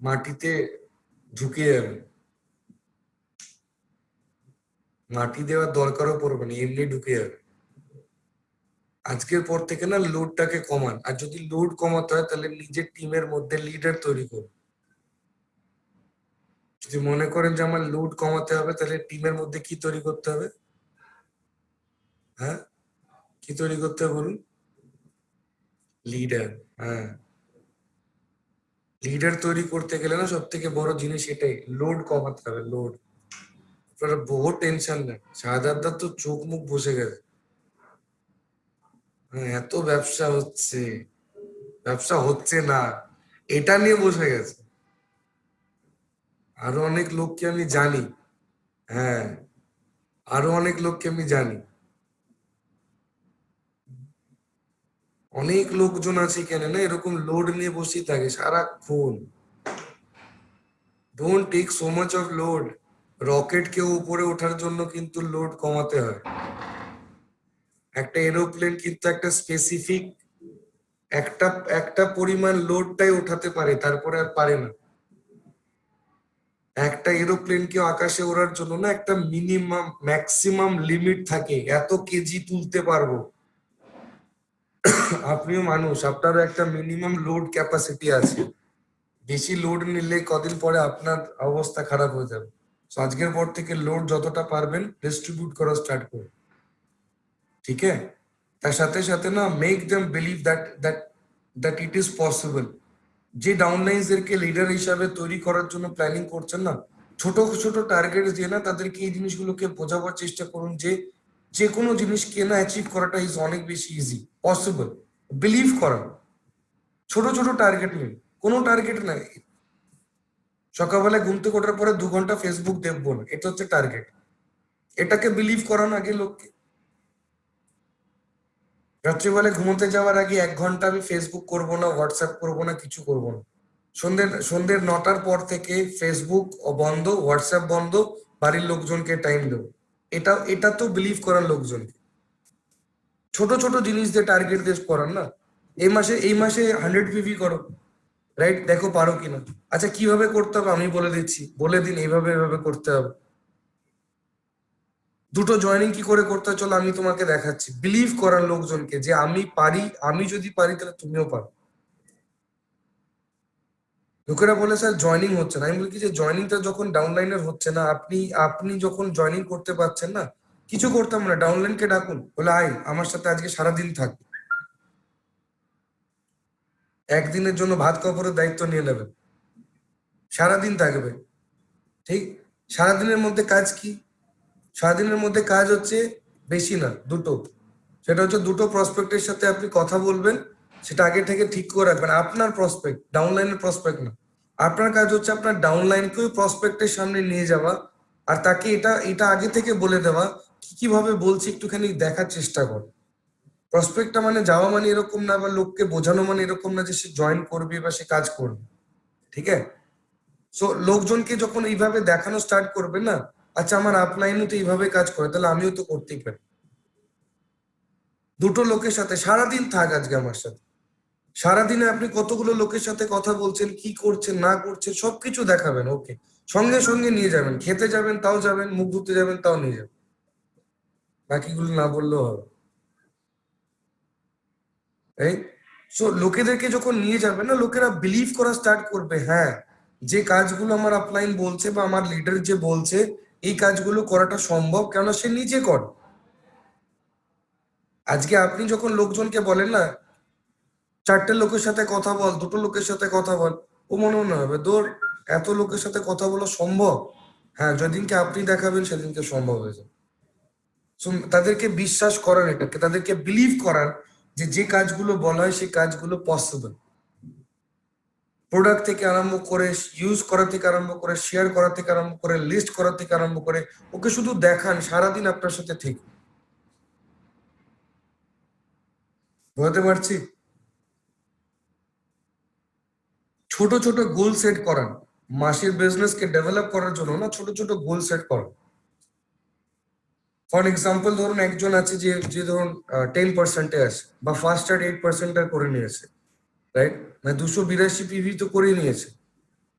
মাটিতে ঢুকে যাবে। মাটি দেওয়ার দরকারও পড়বে না, এমনি ঢুকে যাবে। আজকের পর থেকে না লোডটাকে কমান, আর যদি লোড কমাতে হয় তাহলে নিজের টিমের মধ্যে লিডার তৈরি করুন। যদি মনে করেন যে আমার লোড কমাতে হবে, তাহলে টিমের মধ্যে কি তৈরি করতে হবে? হ্যাঁ, কি তৈরি করতে হবে বলুন? লিডার। হ্যাঁ, লিডার তৈরি করতে গেলে না সব থেকে বড় জিনিস এটাই, লোড কমাতে হবে, লোড। আপনারা বহু টেনশন নেন, শাহাদাতদা তো চোখ মুখ বসে গেছে। হ্যাঁ, এত ব্যবসা হচ্ছে না, এটা নিয়ে বসে গেছে। আরো অনেক লোককে আমি জানি, হ্যাঁ, আরো অনেক লোককে আমি জানি, অনেক লোকজন আছে এখানে না এরকম লোড নিয়ে বসে থাকে সারাক্ষণ। Don't take so much of load. Rocket কে উপরে ওঠার জন্য কিন্তু লোড কমাতে হয়। একটা এরোপ্লেন কিন্তু একটা স্পেসিফিক একটা একটা পরিমাণ লোডটাই ওঠাতে পারে, তারপরে আর পারে না। একটা এরোপ্লেনকে আকাশে ওড়ার জন্য না একটা মিনিমাম ম্যাক্সিমাম লিমিট থাকে, এত কেজি তুলতে পারবো। আপনিও মানুষ, আপনারও একটা মিনিমাম লোড ক্যাপাসিটি আছে। বেশি লোড নিলে কদিন পরে আপনার অবস্থা খারাপ হয়ে যাবে। তো আজকের পর থেকে লোড যতটা পারবেন ডিস্ট্রিবিউট করা স্টার্ট করুন, ঠিক আছে? তার সাথে সাথে না make them believe that that that it is possible. যে ডাউনলাইনসদেরকে লিডার হিসাবে তৈরি করার জন্য প্ল্যানিং করছেন না, ছোট ছোট টার্গেট দিয়ে না তাদেরকে এই জিনিসগুলোকে বোঝাবার চেষ্টা করুন যে যে কোনো জিনিসকে না অ্যাচিভ করাটা ইজ অনেক বেশি ইজি, পসিবল। বিলিভ করা, ছোট ছোট টার্গেট নিন, কোনো টার্গেট নাই। সকালবেলায় ঘুম থেকে ওঠার পরে 2 ঘন্টা ফেসবুক দেখবো না, এটা হচ্ছে টার্গেট। এটাকে বিলিভ করান আগে লোককে। রাত্রিবেলায় ঘুমোতে যাওয়ার আগে 1 ঘন্টা আমি ফেসবুক করব না, হোয়াটসঅ্যাপ করব না, কিছু করব না। সন্ধ্যে 9টার পর থেকে ফেসবুক বন্ধ, হোয়াটসঅ্যাপ বন্ধ, বাড়ির লোকজনকে টাইম দেবো। এটা তো বিলিভ করার লোকজনকে। ছোট ছোট জিনিস দিয়ে টার্গেট দিয়ে করান না। এই মাসে 100 পিভি করো, রাইট? দেখো পারো কিনা। আচ্ছা, কিভাবে করতে হবে আমি বলে দিচ্ছি, বলে দিন এইভাবে এভাবে করতে হবে। 2টো জয়েনিং কি করে করতে হয় চলো আমি তোমাকে দেখাচ্ছি। বিলিভ করার লোকজনকে যে আমি পারি, আমি যদি পারি তাহলে তুমিও পারো। লোকেরা বলে স্যার জয়েনিং হচ্ছে না, আমি বলি কি যে জয়েনিংটা যখন ডাউনলাইনের হচ্ছে না, আপনি যখন জয়েনিং করতে পারছেন না, কিছু করতাম না, ডাউনলাইনকে ডাকুন, বলে আয় আমার সাথে আজকে সারাদিন থাক। একদিনের জন্য ভাত কাপড়ের দায়িত্ব নিয়ে নেবেন, সারাদিন থাকবে, ঠিক? সারাদিনের মধ্যে কাজ কি? সারাদিনের মধ্যে কাজ হচ্ছে বেশি না, দুটো। সেটা হচ্ছে দুটো প্রসপেক্টের সাথে আপনি কথা বলবেন, সেটা আগে থেকে ঠিক করে রাখবেন। আপনার প্রসপেক্ট, ডাউনলাইনের প্রসপেক্ট না। আপনার কাজ হচ্ছে আপনার ডাউনলাইনকেও প্রসপেক্টের সামনে নিয়ে যাওয়া, আর তাকে এটা এটা আগে থেকে বলে দেওয়া কিভাবে বলছি একটুখানি দেখার চেষ্টা কর। প্রসপেক্টটা মানে যাওয়া মানে এরকম না, বা লোককে বোঝানো মানে এরকম না যে সে জয়েন করবে বা সে কাজ করবে, ঠিক আছে? সো লোকজনকে যখন এইভাবে দেখানো স্টার্ট করবে না, আচ্ছা আমার আপলাইনও তো এইভাবে কাজ করে, তাহলে আমিও তো করতেই পারি। দুটো লোকের সাথে সারাদিন থাক আজকে আমার সাথে, সারাদিনে আপনি কতগুলো লোকের সাথে কথা বলছেন, কি করছেন না করছেন সবকিছু দেখাবেন, ওকে? সঙ্গে সঙ্গে নিয়ে যাবেন, খেতে যাবেন তাও যাবেন, মুখ ধুতে যাবেন তাও নিয়ে যাবেন, বাকিগুলো না বললেও হবে, এই। সো লোকেদেরকে যখন নিয়ে যাবেন না, লোকেরা বিলিভ করা স্টার্ট করবে, হ্যাঁ যে কাজগুলো আমার আপলাইন বলছে বা আমার লিডার যে বলছে এই কাজগুলো করাটা সম্ভব, কেননা সে নিজে করে। আজকে আপনি যখন লোকজনকে বলেন না চারটে লোকের সাথে কথা বল, দুটো লোকের সাথে কথা বল, ও মনে হবে দূর, এত লোকের সাথে কথা বলা সম্ভব? হ্যাঁ, যেদিনকে আপনি দেখাবেন সেদিনকে সম্ভব হয়ে যাবে। So, তাদেরকে বিশ্বাস করান, এটাকে তাদেরকে বিলিভ করান যে যে কাজগুলো বলা হয় সেই কাজগুলো পসিবল। প্রোডাক্ট থেকে আরম্ভ করে, ইউজ করা থেকে আরম্ভ করে, শেয়ার করা থেকে আরম্ভ করে, লিস্ট করা থেকে আরম্ভ করে, ওকে শুধু দেখান, সারাদিন আপনার সাথে ঠিক। বুঝতে পারছি? ছোট ছোট গোল সেট করান, মাসের বিজনেসকে ডেভেলপ করার জন্য না, ছোট ছোট গোল সেট করান। ফর এক্সাম্পল ধরুন একজন আছে যে যে ধরুন 10%-এ আছে, বা ফার্স্ট আর 8% করে নিয়েছে, রাইট? মানে 282 পিভি তো করে নিয়েছে।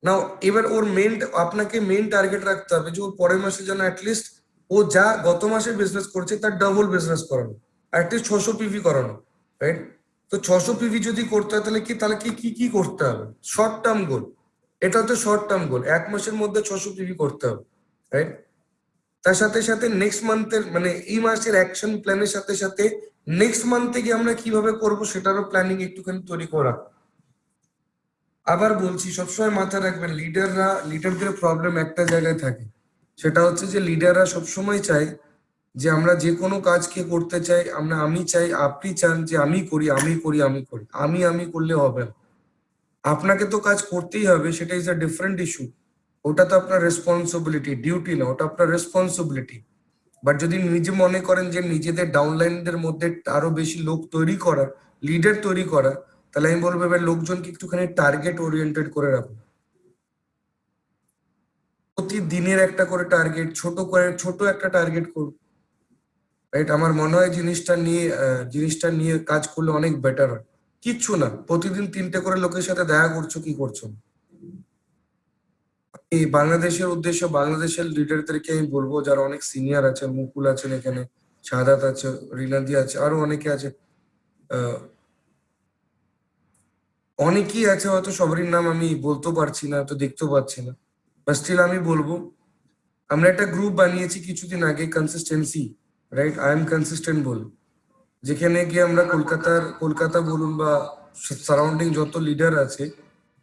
নাও এবার ওর আপনাকে মেন টার্গেট রাখতে হবে যে ওর পরের মাসে যেন অ্যাটলিস্ট ও যা গত মাসে বিজনেস করছে তার ডাবল বিজনেস করানো, অ্যাটলিস্ট 600 পিভি করানো, রাইট? তো 600 পিভি যদি করতে হয় তাহলে কি কি কি করতে হবে? শর্ট টার্ম গোল, এটা হচ্ছে শর্ট টার্ম গোল, 1 মাসের মধ্যে 600 পিভি করতে হবে, রাইট? তার সাথে সাথে নেক্সট মান্থের মানে এই মাসের অ্যাকশন প্ল্যানের সাথে সাথে নেক্সট মান্থ থেকে আমরা কিভাবে করব সেটারও প্ল্যানিং একটুখানি তৈরি করা। আবার বলছি, সবসময় মাথায় রাখবেন, লিডারদের প্রবলেম একটা জায়গায় থাকে, সেটা হচ্ছে যে লিডাররা সবসময় চায় যে আমরা যে কোনো কাজকে করতে চাই, আমি চাই, আপনি চান যে আমি করি আমি করি আমি করি, আমি করলে হবে না। আপনাকে তো কাজ করতেই হবে, সেটা ইজ আ ডিফারেন্ট ইস্যু। ওটা তো আপনার রেসপন্সিবিলিটি, ডিউটি না, ওটা আপনার রেসপন্সিবিলিটি। বাট যদি নিজে মনে করেন যে নিজেদের ডাউনলাইনদের মধ্যে আরো বেশি লোক তৈরি করা, লিডার তৈরি করা, তাহলে আমি বলবো এবার লোকজনকে একটুখানি টার্গেট ওরিয়েন্টেড করে রাখুন। প্রতিদিনের একটা করে টার্গেট, ছোট একটা টার্গেট করুন, রাইট? আমার মনে হয় জিনিসটা নিয়ে কাজ করলে অনেক বেটার হয়। কিচ্ছু না, প্রতিদিন 3টে করে লোকের সাথে দেখা করছো, কি করছো? এই বাংলাদেশের উদ্দেশ্যে বাংলাদেশের লিডারদেরকে আমি বলবো, যারা অনেক সিনিয়র আছেন, মুকুল আছেন এখানে, শাহাদাত আছে, রিনাদি আছে, আরো অনেকে আছে, অনেকেই আছে, হয়তো সবারই নাম আমি বলতে পারছি না, তো দেখতেও পাচ্ছি না, বাট স্টিল আমি বলবো, আমরা একটা গ্রুপ বানিয়েছি কিছুদিন আগে, consistency, right? I am consistent বলে, যেখানে গিয়ে আমরা কলকাতা বলুন বা সারাউন্ডিং যত লিডার আছে,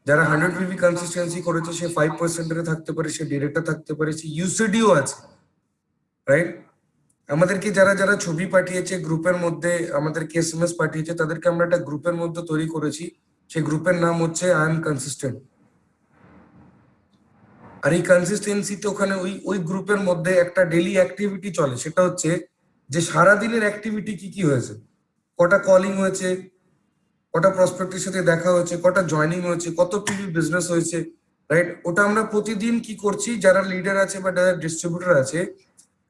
যারা 100 পিভি কনসিস্টেন্সি করেছে, সে 5%-এ থাকতে পারে, সে ডিরেক্টর থাকতে পারে, সে ইউসিডিও আছে, রাইট? আমাদেরকে যারা যারা ছবি পাঠিয়েছে গ্রুপের মধ্যে, আমাদেরকে এসএমএস পাঠিয়েছে, তাদেরকে আমরা একটা গ্রুপের মধ্যে তৈরি করেছি, সেই গ্রুপের নাম হচ্ছে আই এম কনসিস্টেন্ট। আর এই কনসিস্টেন্সিতে ওখানে ওই গ্রুপের মধ্যে একটা ডেইলি অ্যাক্টিভিটি চলে, সেটা হচ্ছে যে সারাদিনের অ্যাক্টিভিটি কি কি হয়েছে, কটা কলিং হয়েছে, কটা প্রসপেক্টের সাথে দেখা হয়েছে, কটা জয়নিং হয়েছে, কত পিভি বিজনেস হয়েছে, রাইট? ওটা আমরা প্রতিদিন কি করছি, যারা লিডার আছে বা যারা ডিস্ট্রিবিউটর আছে,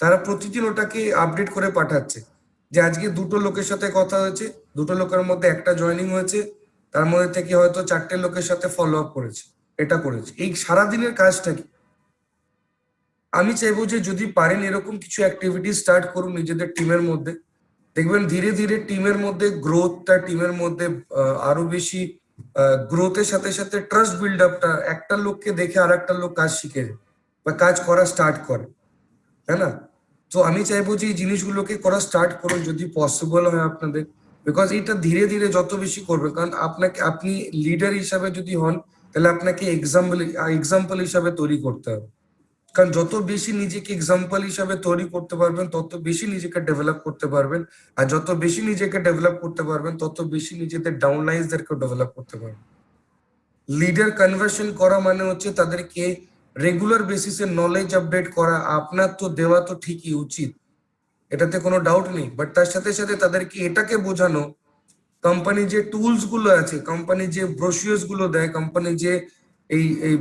তারা প্রতিদিন ওটাকে আপডেট করে পাঠাচ্ছে যে আজকে দুটো লোকের সাথে কথা হয়েছে, দুটো লোকের মধ্যে একটা জয়নিং হয়েছে, তার মধ্যে থেকে হয়তো 4টে লোকের সাথে ফলো আপ করেছে, এটা করেছে। এই সারাদিনের কাজটা কি, আমি চাইবো যে যদি পারেন এরকম কিছু অ্যাক্টিভিটি স্টার্ট করুন নিজেদের টিমের মধ্যে, দেখবেন ধীরে ধীরে টিমের মধ্যে গ্রোথটা, টিমের মধ্যে আরো বেশি গ্রোথের সাথে সাথে ট্রাস্ট বিল্ড আপটা, একটা লোককে দেখে আর একটা লোক কাজ শিখে যায় বা কাজ করা স্টার্ট করে, তাই না? তো আমি চাইবো যে এই জিনিসগুলোকে করা স্টার্ট করুন যদি পসিবল হয় আপনাদের। বিকজ এটা ধীরে ধীরে যত বেশি করবে, কারণ আপনি লিডার হিসাবে যদি হন তাহলে আপনাকে এক্সাম্পল হিসাবে তৈরি করতে হবে। কারণ যত বেশি নিজেকে এক্সাম্পল হিসাবে তৈরি করতে পারবেন তত বেশি নিজেকে ডেভেলপ করতে পারবেন, আর যত বেশি নিজেকে ডেভেলপ করতে পারবেন তত বেশি নিজেদের ডাউনলাইনদেরকে ডেভেলপ করতে পারবেন। লিডার কনভার্সন করা মানে হচ্ছে তাদেরকে রেগুলার বেসিসে নলেজ আপডেট করা। আপনার তো দেওয়া তো ঠিকই উচিত, এটাতে কোনো ডাউট নেই, বাট তার সাথে সাথে তাদেরকে এটাকে বোঝানো কোম্পানি যে টুলস গুলো আছে, কোম্পানি যে ব্রোশিওর্স গুলো দেয়, কোম্পানি যে এই এই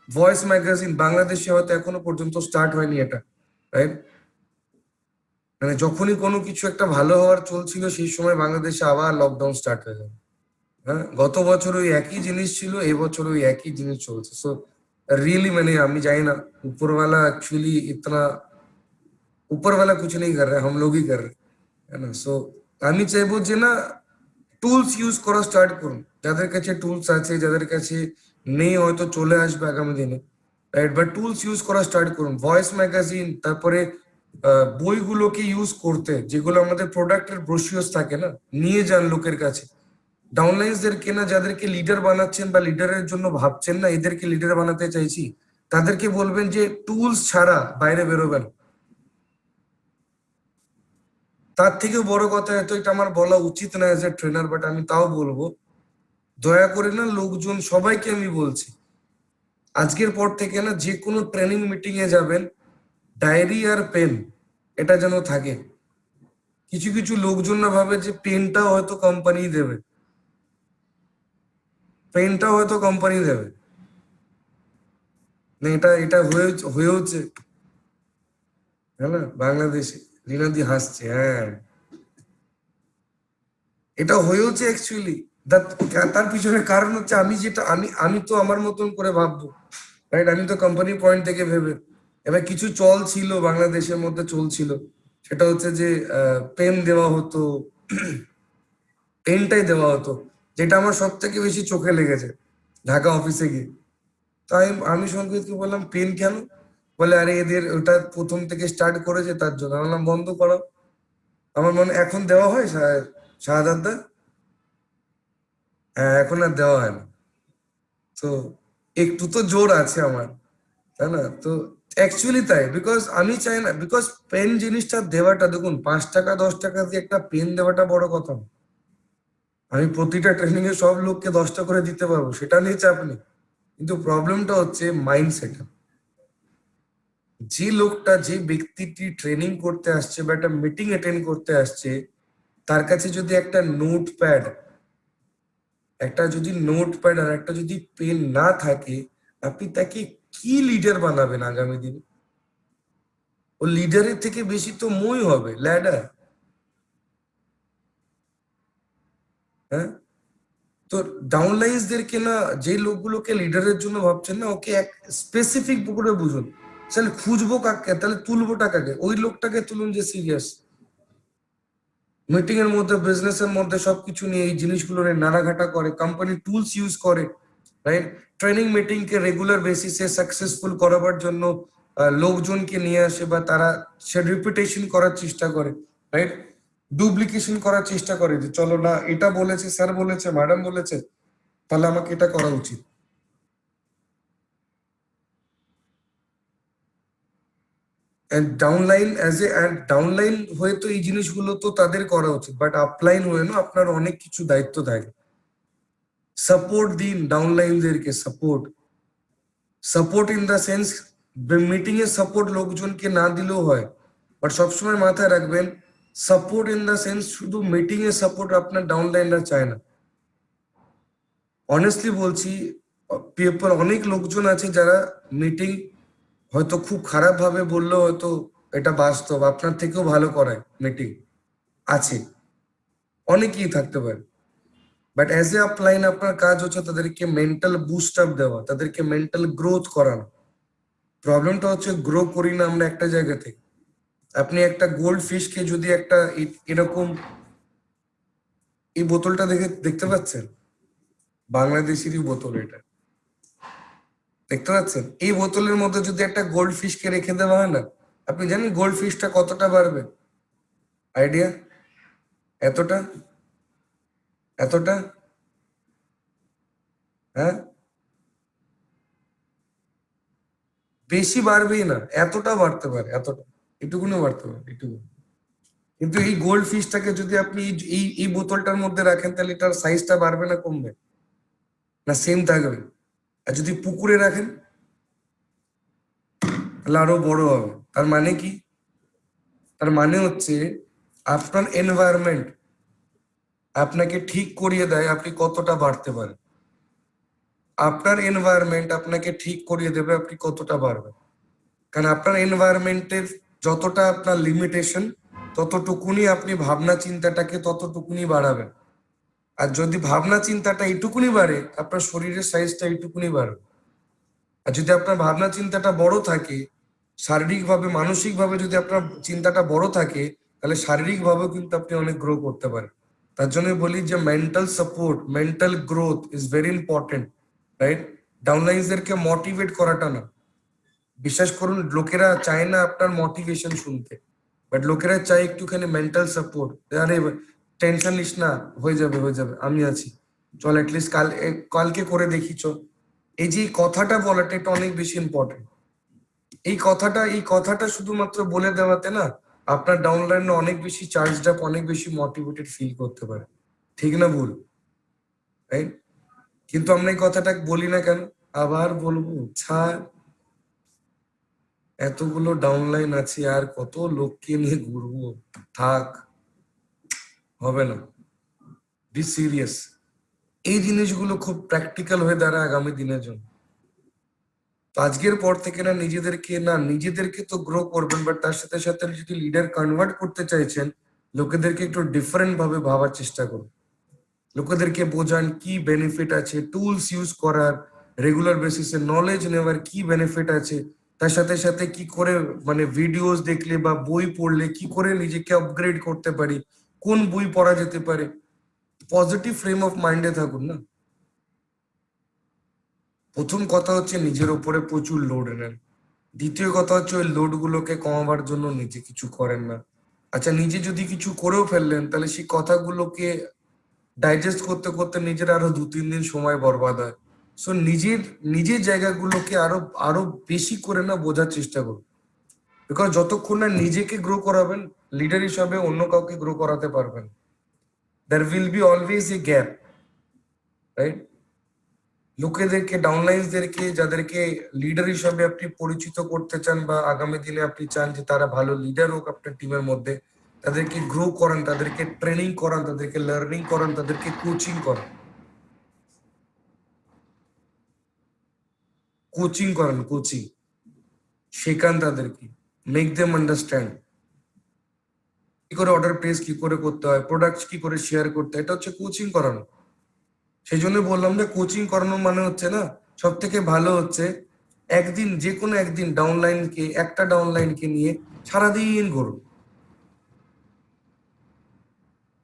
ভয়েস ম্যাগাজিন, বাংলাদেশে হয়তো এখনো পর্যন্ত স্টার্ট হয়নি এটা, রাইট? মানে যখনই কোনো কিছু একটা ভালো হওয়ার চলছিল সেই সময় বাংলাদেশে আবার লকডাউন স্টার্ট হয়ে যাবে। হ্যাঁ, গত বছর ওই একই জিনিস ছিল, এবছর ওই একই জিনিস চলছে। সো रियली मैंने আমি জানি না ऊपर वाला एक्चुअली इतना ऊपर वाला कुछ नहीं कर रहा है, हम लोग ही कर रहे हैं, है ना? सो আমি চাইবো যে না, টুলস ইউজ করা স্টার্ট করুন। যাদের কাছে টুলস আছে, যাদের কাছে নেই হয়তো চলে আসবে আগামী দিনে, রাইট? বাট টুলস ইউজ করা স্টার্ট করুন। ভয়েস ম্যাগাজিন, তারপরে বইগুলোকে ইউজ করতে, যেগুলো আমাদের প্রোডাক্টের ব্রোশিওর্স থাকে না, নিয়ে যান লোকের কাছে। ডাউনলাইনসদেরকে না, যাদেরকে লিডার বানাচ্ছেন বা লিডারের জন্য ভাবছেন না এদেরকে লিডার বানাতে চাইছি, তাদেরকে বলবেন যে টুলস ছাড়া বাইরে বেরোবেন। তার থেকেও বড় কথা, হয়তো এটা আমার বলা উচিত না এজ এ ট্রেনার, বাট আমি তাও বলবো, দয়া করে না লোকজন, সবাইকে আমি বলছি, আজকের পর থেকে না যে কোনো ট্রেনিং মিটিং এ যাবেন, ডায়েরি আর পেন এটা যেন থাকে। কিছু কিছু লোকজন না ভাবে যে পেনটাও হয়তো কোম্পানি দেবে, পেনটাও হয়তো কোম্পানি দেবে না। এটা এটা হয়েওছে, হ্যাঁ না? বাংলাদেশে রিনাদি হাসছে, হ্যাঁ, এটা হয়েওছে অ্যাকচুয়ালি। তার পিছনে কারণ হচ্ছে আমি যেটা আমি আমি তো আমার মতন করে ভাববো, রাইট? আমি তো কোম্পানি পয়েন্ট থেকে ভেবে, এবার কিছু চল ছিল বাংলাদেশের মধ্যে চলছিল, সেটা হচ্ছে যে পেন দেওয়া হতো, পেনটাই দেওয়া হতো, যেটা আমার সব থেকে বেশি চোখে লেগেছে ঢাকা অফিসে গিয়ে। তাই আমি সংকেতকে বললাম পেন কেন? বলে আরে এদের ওটা প্রথম থেকে স্টার্ট করেছে তার জন্য। আমি বললাম বন্ধ করো। আমার মনে এখন দেওয়া হয় শাহাদাত দা? হ্যাঁ, এখন আর দেওয়া হয় না। তো একটু তো জোর আছে আমার, তাই না? তো অ্যাকচুয়ালি তাই, বিকজ আমি চাই না, বিকজ পেন জিনিসটা দেওয়াটা, দেখুন 5 টাকা 10 টাকা দিয়ে একটা পেন দেওয়াটা বড় কথা না। আমি প্রতিটা ট্রেনিং এ সব লোককে 10টা করে দিতে পারবো, সেটা নিয়ে চাপ নেই, কিন্তু প্রবলেমটা হচ্ছে মাইন্ডসেট। যে লোকটা, যে ব্যক্তিটি ট্রেনিং করতে আসছে বা একটা মিটিং অ্যাটেন্ড করতে আসছে, তার কাছে যদি একটা নোটপ্যাড আর একটা যদি পেন না থাকে, আপনি তাকে কি লিডার বানাবেন আগামী দিনে? ও লিডারের থেকে বেশি তো মই হবে, ল্যাডার। হ্যাঁ, তো ডাউনলাইনসদেরকে না, যে লোকগুলোকে লিডারের জন্য ভাবছেন না, ওকে এক স্পেসিফিক করে বুঝুন। তাহলে খুঁজবো কাকে, তাহলে তুলবোটা কাকে? ওই লোকটাকে তুলুন যে সিরিয়াস, মিটিং এর মধ্যে, বিজনেস এর মধ্যে সবকিছু নিয়ে এই জিনিসগুলো নিয়ে নাড়াঘাটা করে, কোম্পানি টুলস ইউজ করে, রাইট? ট্রেনিং মিটিং কে রেগুলার বেসিসে সাকসেসফুল করাবার জন্য লোকজনকে নিয়ে আসে, বা তারা সে রিপিটেশন করার চেষ্টা করে, রাইট? ডুপ্লিকেশন করার চেষ্টা করে, যে চলো না, এটা বলেছে স্যার, বলেছে ম্যাডাম বলেছে, তাহলে আমাকে এটা করা উচিত। ডাউনলাইন হয়ে তো এই জিনিসগুলো তো তাদের করা উচিত, বাট আপলাইন হয়ে না, আপনার অনেক কিছু দায়িত্ব থাকে। সাপোর্ট দিন ডাউনলাইনদেরকে, support in the sense, meeting এ সাপোর্ট লোকজনকে না দিলেও হয়, বাট সবসময় মাথায় রাখবেন, সাপোর্ট ইন দা সেন্স শুধু মিটিং এ সাপোর্ট আপনার ডাউনলাইনরা চায় না। অনেস্টলি বলছি, পেপার অনেক লোকজন আছে যারা মিটিং হয়তো খুব খারাপ ভাবে বললেও হয়তো এটা বাস্তব, আপনার থেকেও ভালো করায় মিটিং, আছে, অনেকেই থাকতে পারে। বাট অ্যাজ এ আপলাইন আপনার কাজ হচ্ছে তাদেরকে মেন্টাল বুস্ট আপ দেওয়া, তাদেরকে মেন্টাল গ্রোথ করানো। প্রবলেমটা হচ্ছে গ্রো করি না আমরা একটা জায়গা থেকে। আপনি একটা গোল্ড ফিশকে যদি একটা এরকম, এই বোতলটা দেখতে পাচ্ছেন, বাংলাদেশেরই বোতল এটা, দেখতে পাচ্ছেন? এই বোতলের মধ্যে যদি একটা গোল্ড ফিশকে রেখে দেওয়া হয় না, আপনি জানেন গোল্ড ফিশটা কতটা বাড়বে? আইডিয়া? এতটা এতটা হ্যাঁ, বেশি বাড়বেই না, এতটা বাড়তে পারে, এতটা, এটুকুনি বাড়তে পারে, এটুকু। কিন্তু এই গোল্ড ফিশটাকে যদি আপনি এই বোতলটার মধ্যে রাখেন, তাহলে এটার সাইজটা বাড়বে না কমবে, না সেম থাকবে? আর যদি পুকুরে রাখেন তাহলে আরো বড় হবে। তার মানে কি? তার মানে হচ্ছে আপনার এনভায়রনমেন্ট আপনাকে ঠিক করিয়ে দেয় আপনি কতটা বাড়তে পারেন। আপনার এনভায়রনমেন্ট আপনাকে ঠিক করিয়ে দেবে আপনি কতটা বাড়বেন। কারণ আপনার এনভায়রনমেন্টের যতটা আপনার লিমিটেশন, ততটুকুনি আপনি ভাবনা চিন্তাটাকে ততটুকুনি বাড়াবেন। আর যদি ভাবনা চিন্তাটা এইটুকুনি বাড়ে, আপনার শরীরের সাইজটা এইটুকুনি বাড়বে। আর যদি আপনার ভাবনা চিন্তাটা বড় থাকে, শারীরিকভাবে মানসিকভাবে যদি আপনার চিন্তাটা বড় থাকে, তাহলে শারীরিকভাবেও কিন্তু আপনি অনেক গ্রো করতে পারেন। তার জন্য বলি যে mental support, mental growth is very important, right? ডাউনলাইনদেরকে মোটিভেট করাটা না। বিশ্বাস করুন, লোকেরা চায় না আপনার মোটিভেশন শুনতে, বাট লোকেরা চায় একটুখানি মেন্টাল সাপোর্ট। আরে টেনশন নিস না, হয়ে যাবে হয়ে যাবে, আমি আছি, চল অ্যাটলিস্ট কালকে করে দেখি চল। এই যে এই কথাটা বলাটা, এটা অনেক বেশি ইম্পর্টেন্ট। এই কথাটা শুধুমাত্র বলে দেওয়াতে না, আপনার ডাউনলাইন অনেক বেশি চার্জড আপ, অনেক বেশি মোটিভেটেড ফিল করতে পারে। ঠিক না ভুল? রাইট? কিন্তু আমরা এই কথাটা বলি না কেন? আবার বলবো, ছাড়, এতগুলো ডাউনলাইন আছে আর কত লোককে নিয়ে ঘুরবো, থাক, হবে না। Be serious. এই জিনিসগুলো খুব প্র্যাকটিক্যাল হয়ে দাঁড়ায় আগামী দিনের জন্য। তো আজকের পর থেকে নিজেদেরকে তো গ্রো করবেন, বাট তার সাথে সাথে যদি লিডার কনভার্ট করতে চাইছেন, লোকেদেরকে একটু ডিফারেন্ট ভাবে ভাবার চেষ্টা করুন। লোকেদেরকে বোঝান কি বেনিফিট আছে টুলস ইউজ করার, রেগুলার বেসিসে নলেজ নেওয়ার কি বেনিফিট আছে, তার সাথে সাথে কি করে মানে ভিডিওস দেখলে বা বই পড়লে কি করে নিজেকে আপগ্রেড করতে পারি, কোন বই পড়া যেতে পারে। পজিটিভ ফ্রেম অফ মাইন্ডে থাকুন না। প্রথম কথা হচ্ছে নিজের উপরে প্রচুর লোড নেন। দ্বিতীয় কথা হচ্ছে ওই লোড গুলোকে কমাবার জন্য নিজে কিছু করেন না। আচ্ছা, নিজে যদি কিছু করেও ফেললেন, তাহলে সেই কথাগুলোকে ডাইজেস্ট করতে করতে নিজের আরো 2-3 দিন সময় বরবাদ হয়। সো নিজের জায়গাগুলোকে আরো আরো বেশি করে না বোঝার চেষ্টা করুন। বিকজ যতক্ষণ না নিজেকে গ্রো করাবেন, লিডার হিসাবে অন্য কাউকে গ্রো করাতে পারবেন। There will be always a gap, right? লোকেদেরকে, ডাউনলাইনসদেরকে, যাদেরকে লিডার হিসাবে আপনি পরিচিত করতে চান বা আগামী দিনে আপনি চান যে তারা ভালো লিডার হোক আপনার টিমের মধ্যে, তাদেরকে গ্রো করান, তাদেরকে ট্রেনিং করান, তাদেরকে লার্নিং করান, তাদেরকে কোচিং করান। কোচিং শেখান তাদেরকে, মেক দেম আন্ডারস্ট্যান্ড কি করে অর্ডার প্লেস কি করে করতে হয়, প্রোডাক্ট কি করে শেয়ার করতে হয়, এটা হচ্ছে কোচিং করানো। সেই জন্য বললাম যে কোচিং করানো মানে হচ্ছে না, সব থেকে ভালো হচ্ছে একদিন, যে কোনো একদিন একটা ডাউনলাইনকে নিয়ে সারাদিন ঘুরুন।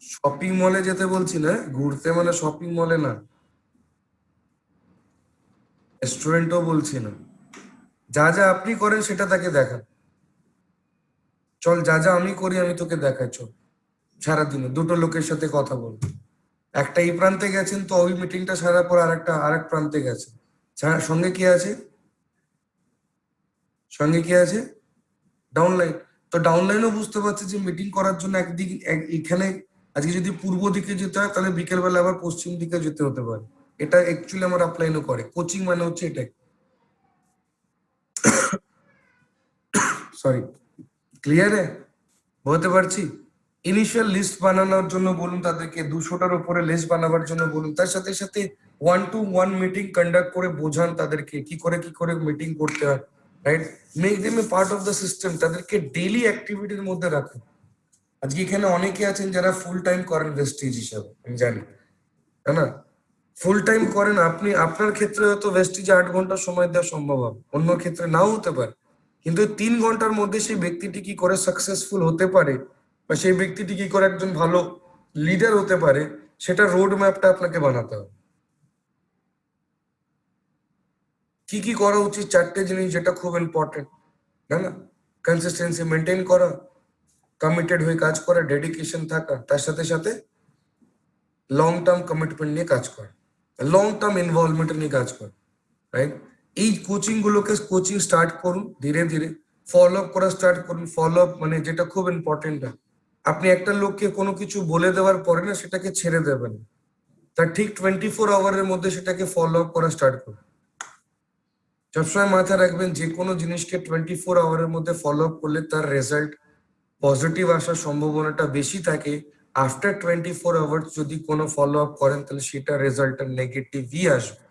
শপিং মলে যেতে বলছি না, ঘুরতে মানে শপিং মলে না, রেস্টুরেন্টও বলছি না। যা যা আপনি করেন সেটা তাকে দেখান। চল, যা যা আমি করি আমি তোকে দেখাই, চল সারাদিনে দুটো লোকের সাথে কথা বলবো। একটা এই প্রান্তে গেছেন, তো ওই মিটিংটা সারার পর আরেক প্রান্তে গেছেন, সঙ্গে কি আছে? সঙ্গে কি আছে? ডাউনলাইন। তো ডাউনলাইনও বুঝতে পারছে যে মিটিং করার জন্য এখানে আজকে যদি পূর্ব দিকে যেতে হয়, তাহলে বিকেলবেলা আবার পশ্চিম দিকে যেতে হতে পারে। এটা অ্যাকচুয়ালি আমার আপলাইনও করে। কোচিং মানে হচ্ছে এটাই। সরি, ক্লিয়ার বলতে পারছি? ইনিশিয়াল লিস্ট বানানোর জন্য বলুন তাদেরকে, 200টার উপরে লিস্ট বানাবার জন্য বলুন, তার সাথে সাথে 1-to-1 মিটিং কন্ডাক্ট করে বোঝান তাদেরকে কি করে মিটিং করতে হয়, right? Make them A part of the system, তাদেরকে ডেইলি অ্যাক্টিভিটির মধ্যে রাখুন। আজকে এখানে অনেকে আছেন যারা ফুল টাইম করেন ভেস্টিজ হিসাবে, আমি জানি, তাই না? ফুল টাইম করেন আপনি, আপনার ক্ষেত্রে হয়তো ভেস্টিজে 8 ঘন্টা সময় দেওয়া সম্ভব হবে, অন্য ক্ষেত্রে নাও হতে পারে। কিন্তু 3 ঘন্টার মধ্যে সেই ব্যক্তিটি কি করে সাকসেসফুল হতে পারে, বা সেই ব্যক্তিটি কি করে একজন ভালো লিডার হতে পারে, সেটা রোড ম্যাপটা আপনাকে বানাতে হবে। কি কি করা উচিত, 4টে জিনিস যেটা খুব ইম্পর্টেন্ট, তাই না? কনসিস্টেন্সি মেনটেন করা, কমিটেড হয়ে কাজ করা, ডেডিকেশন থাকা, তার সাথে সাথে লং টার্ম কমিটমেন্ট নিয়ে কাজ করা, লং টার্ম ইনভলভমেন্ট নিয়ে কাজ করা, রাইট? এই কোচিং গুলোকে কোচিং স্টার্ট করুন ধীরে ধীরে, ফলো আপ করা স্টার্ট করুন। ফলো আপ মানে যেটা খুব ইম্পর্টেন্ট, আপনি একটা লোককে কোনো কিছু বলে দেওয়ার পরে না সেটাকে ছেড়ে দেবেন, তার ঠিক 24 আওয়ারের মধ্যে সেটাকে ফলো আপ করা স্টার্ট করুন। সবসময় মাথায় রাখবেন যে কোনো জিনিসকে 24 আওয়ারের মধ্যে ফলো আপ করলে তার রেজাল্ট পজিটিভ আসার সম্ভাবনাটা বেশি থাকে। আফটার 24 আওয়ার্স যদি কোনো ফলো আপ করেন তাহলে সেটা রেজাল্টটা নেগেটিভই আসবে।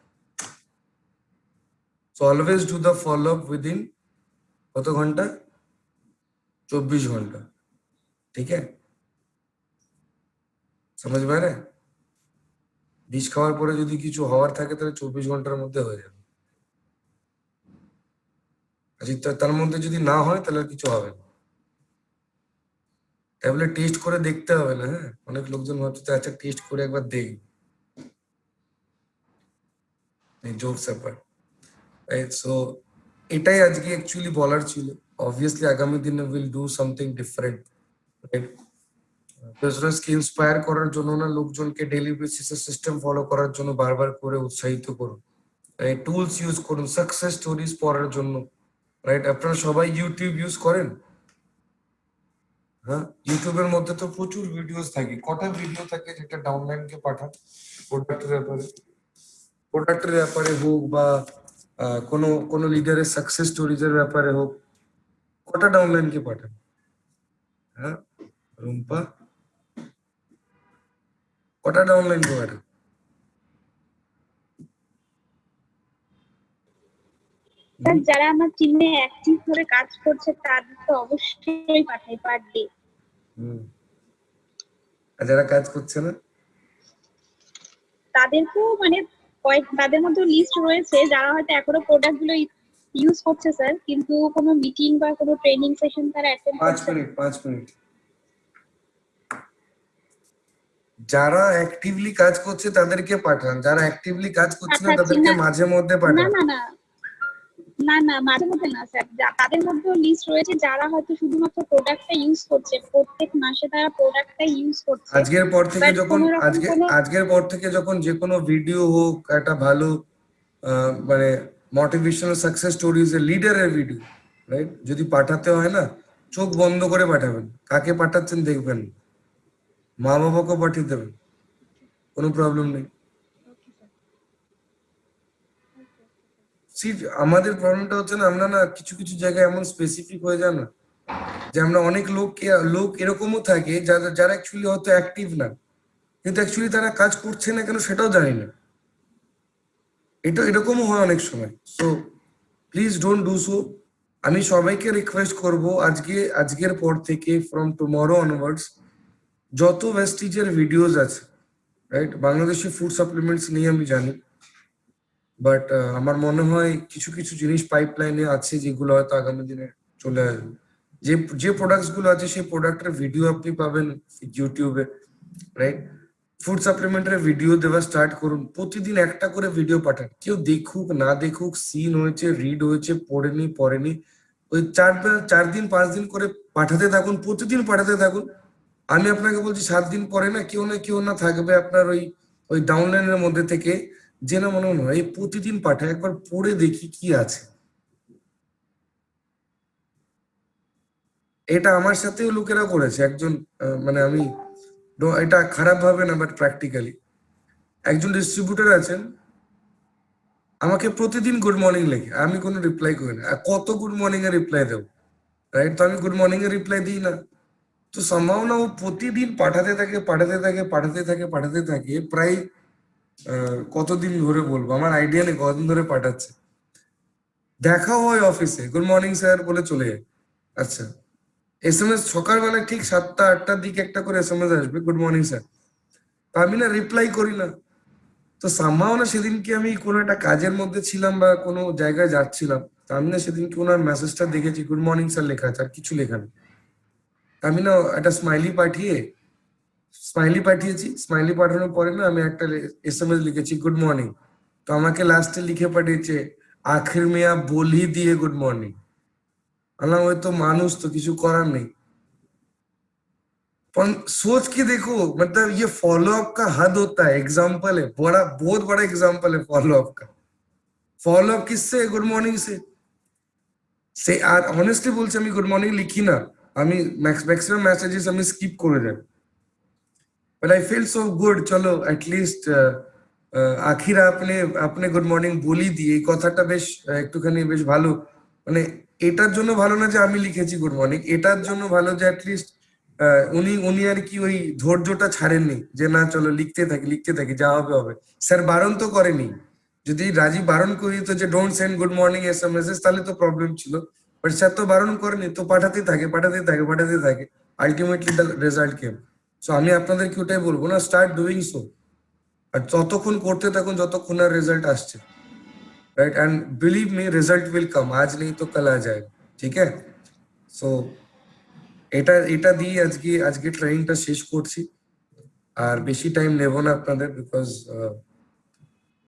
So always do the follow up within কত ঘন্টা? 24 ঘন্টা। ঠিক আছে, समझ में आ रहा है? বিষ খাওয়ার পরে যদি কিছু হওয়ার থাকে তাহলে 24 ঘন্টার মধ্যে হয়ে যাবে। তার মধ্যে যদি না হয় তাহলে আর কিছু হবে না। তাহলে টেস্ট করে দেখতে হবে না। হ্যাঁ, অনেক লোকজন ভাবছে আচ্ছা টেস্ট করে একবার দেখি, জোকস ব্যাপার, রাইট? সো এটাই আজকে অ্যাকচুয়ালি বলার ছিল। অবভিয়াসলি আগামী দিনে will do something different, right? বিজনেসকে ইন্সপায়ার করার জন্য না, লোকজনকে ডেইলি বেসিসে সিস্টেম ফলো করার জন্য বারবার করে উৎসাহিত করুন, রাইট? টুলস ইউজ করুন সাকসেস স্টোরিজ পড়ার জন্য, রাইট? আপনারা সবাই ইউটিউব ইউজ করেন? হ্যাঁ, ইউটিউবের মধ্যে তো প্রচুর ভিডিওস থাকে। কটা ভিডিও থাকে যেটা ডাউনলাইনকে পাঠান প্রোডাক্টের ব্যাপারে হোক বা কোনো কোনো লিডারের সাকসেস স্টোরিজের ব্যাপারে হোক, কটা ডাউনলাইনকে পাঠান? হ্যাঁ রুম্পা, কটা ডাউনলাইনকে পাঠান? স্যার যারা আমার টিমে অ্যাক্টিভ ভাবে কাজ করছে তাদের তো অবশ্যই পাঠাই পার ডে। আর যারা কাজ করছে না তাদেরকেও মানে তাদের মধ্যে লিস্ট রয়েছে যারা হয়তো এখনো প্রোডাক্ট গুলো ইউজ করছে স্যার, কিন্তু কোনো মিটিং বা কোনো ট্রেনিং সেশন তারা অ্যাটেন্ড 5 করছে না। Minute 5 minute. যারা অ্যাক্টিভলি কাজ করছে তাদেরকে পাঠান, যারা অ্যাক্টিভলি কাজ করছে না পাঠাচ্ছি তাদেরকে না। মাঝে মধ্যে না পাঠান। না না না না মাঝে মধ্যে না স্যার, তাদের মধ্যেও লিস্ট রয়েছে যারা হয়তো শুধুমাত্র প্রোডাক্টটা ইউজ করছে, প্রত্যেক মাসে তারা প্রোডাক্টটা ইউজ করছে। আজকের পর থেকে But যখন কোনোরকম আজকের পর থেকে যখন যে কোনো ভিডিও হোক, একটা ভালো মানে মোটিভেশনাল সাকসেস স্টোরিজ এর লিডারের ভিডিও, রাইট, যদি পাঠাতে হয় না, চোখ বন্ধ করে পাঠাবেন। কাকে পাঠাচ্ছেন দেখবেন, মা বাবাকে পাঠিয়ে দেবেন, কোনো প্রবলেম নেই। আমাদের প্রবলেমটা হচ্ছে না, আমরা না কিছু কিছু জায়গায় এমন স্পেসিফিক হয়ে যায় না যে আমরা অনেক লোক এরকমও থাকে যারা অ্যাকচুয়ালি হয়তো অ্যাক্টিভ না, কিন্তু অ্যাকচুয়ালি তারা কাজ করছে না কেন সেটাও জানি না। এটা এরকমও হয় অনেক সময়। So please don't do so. আমি সবাইকে রিকোয়েস্ট করব আজকের পর থেকে ফ্রম টুমরো অনওয়ার্ডস যত ওয়েস্টিজের ভিডিওস আছে, রাইট, বাংলাদেশি ফুড সাপ্লিমেন্টস নিয়ে আমি জানি, বাট আমার মনে হয় কিছু কিছু জিনিস পাইপলাইনে আছে যেগুলো হয়তো আগামী দিনে চলে আসবে। যে প্রোডাক্টস গুলো আছে সেই প্রোডাক্টের ভিডিও আপনি পাবেন ইউটিউবে, রাইট? ফুড সাপ্লিমেন্টের ভিডিও দেওয়া স্টার্ট করুন, প্রতিদিন একটা করে ভিডিও পাঠান। কেউ দেখুক না দেখুক, সিন হয়েছে, রিড হয়েছে, পড়েনি, ওই 4 দিন 5 দিন করে পাঠাতে থাকুন, প্রতিদিন পাঠাতে থাকুন। আমি আপনাকে বলছি 7 দিন পরে না কেউ না থাকবে আপনার ওই ডাউনলাইনের মধ্যে থেকে, যে না মনে হয় এই প্রতিদিন পাঠায়, একবার পড়ে দেখি কি আছে। এটা আমার সাথেও লোকেরা করেছে। একজন মানে আমি এটা খারাপ ভাবে না, বাট প্র্যাকটিক্যালি একজন ডিস্ট্রিবিউটর আছেন, আমাকে প্রতিদিন গুড মর্নিং লেখে, আমি কোনো রিপ্লাই করি না। কত গুড মর্নিং এর রিপ্লাই দেবো, রাইট? তো আমি গুড মর্নিং এর রিপ্লাই দিই না। তো সম্ভব না ও প্রতিদিন পাঠাতে থাকে প্রায় কতদিন ধরে বলবো, আমার আইডিয়া নেই কতদিন ধরে পাঠাচ্ছে। দেখাও হয় অফিসে, গুড মর্নিং স্যার বলে চলে যায়। আচ্ছা, SMS সকালবেলা ঠিক 7টা-8টার দিকে একটা করে SMS আসবে, গুড মর্নিং স্যার। তো আমি না রিপ্লাই করি না। তো সামহাও না সেদিনকে আমি কোনো একটা কাজের মধ্যে ছিলাম বা কোনো জায়গায় যাচ্ছিলাম, তো আমি না সেদিনকে ওনার মেসেজটা দেখেছি, গুড মর্নিং স্যার লেখা আছে, আর কিছু লেখা নেই। আমি না একটা স্মাইলি পাঠিয়েছি, স্মাইলি পাঠানোর পরে না আমি একটা SMS লিখেছি, গুড মর্নিং। তো আমাকে লাস্টে লিখে পাঠিয়েছে, আখির মিয়া বলি দিয়ে গুড মর্নিং। আল্লাহ, ওই তো মানুষ, তো কিছু করার নেই। सोच के देखो, मतलब ये फॉलो अप का हद होता है, एग्जाम्पल है, बहुत बड़ा एग्जाम्पल है फॉलो अप का। फॉलो अप किससे? गुड मॉर्निंग से। আর অনেস্টলি বলছি, আমি গুড মর্নিং লিখি না, আমি ম্যাক্সিমাম মেসেজেস আমি স্কিপ করে যাই, but I feel so good, চলো অ্যাটলিস্ট আখিরা আপনি গুড মর্নিং বলি দিয়ে, এই কথাটা বেশ একটুখানি বেশ ভালো, মানে এটার জন্য ভালো না যে আমি লিখেছি গুড মর্নিং, এটার জন্য ভালো যে অ্যাটলিস্ট উনি উনি আর কি ওই ধৈর্যটা ছাড়েননি যে না চলো লিখতে থাকি, যা হবে হবে। স্যার বারণ তো করেনি, যদি রাজীব বারণ করি তো যে don't send good morning SMS, তাহলে তো প্রবলেম ছিল, বাট স্যার তো বারণ করেনি, তো পাঠাতে থাকে, ultimately the result came. So আমি আপনাদেরকে ওটাই বলবো না, স্টার্ট ডুইং সো, আর ততক্ষণ করতে থাকুন যতক্ষণ আর রেজাল্ট আসছে, right? And believe me, result will come, আজ নেই তো কাল আ যায়, ঠিক আছে? সো এটা দিয়ে আজকে ট্রেনিংটা শেষ করছি, আর বেশি টাইম নেব না আপনাদের, বিকজ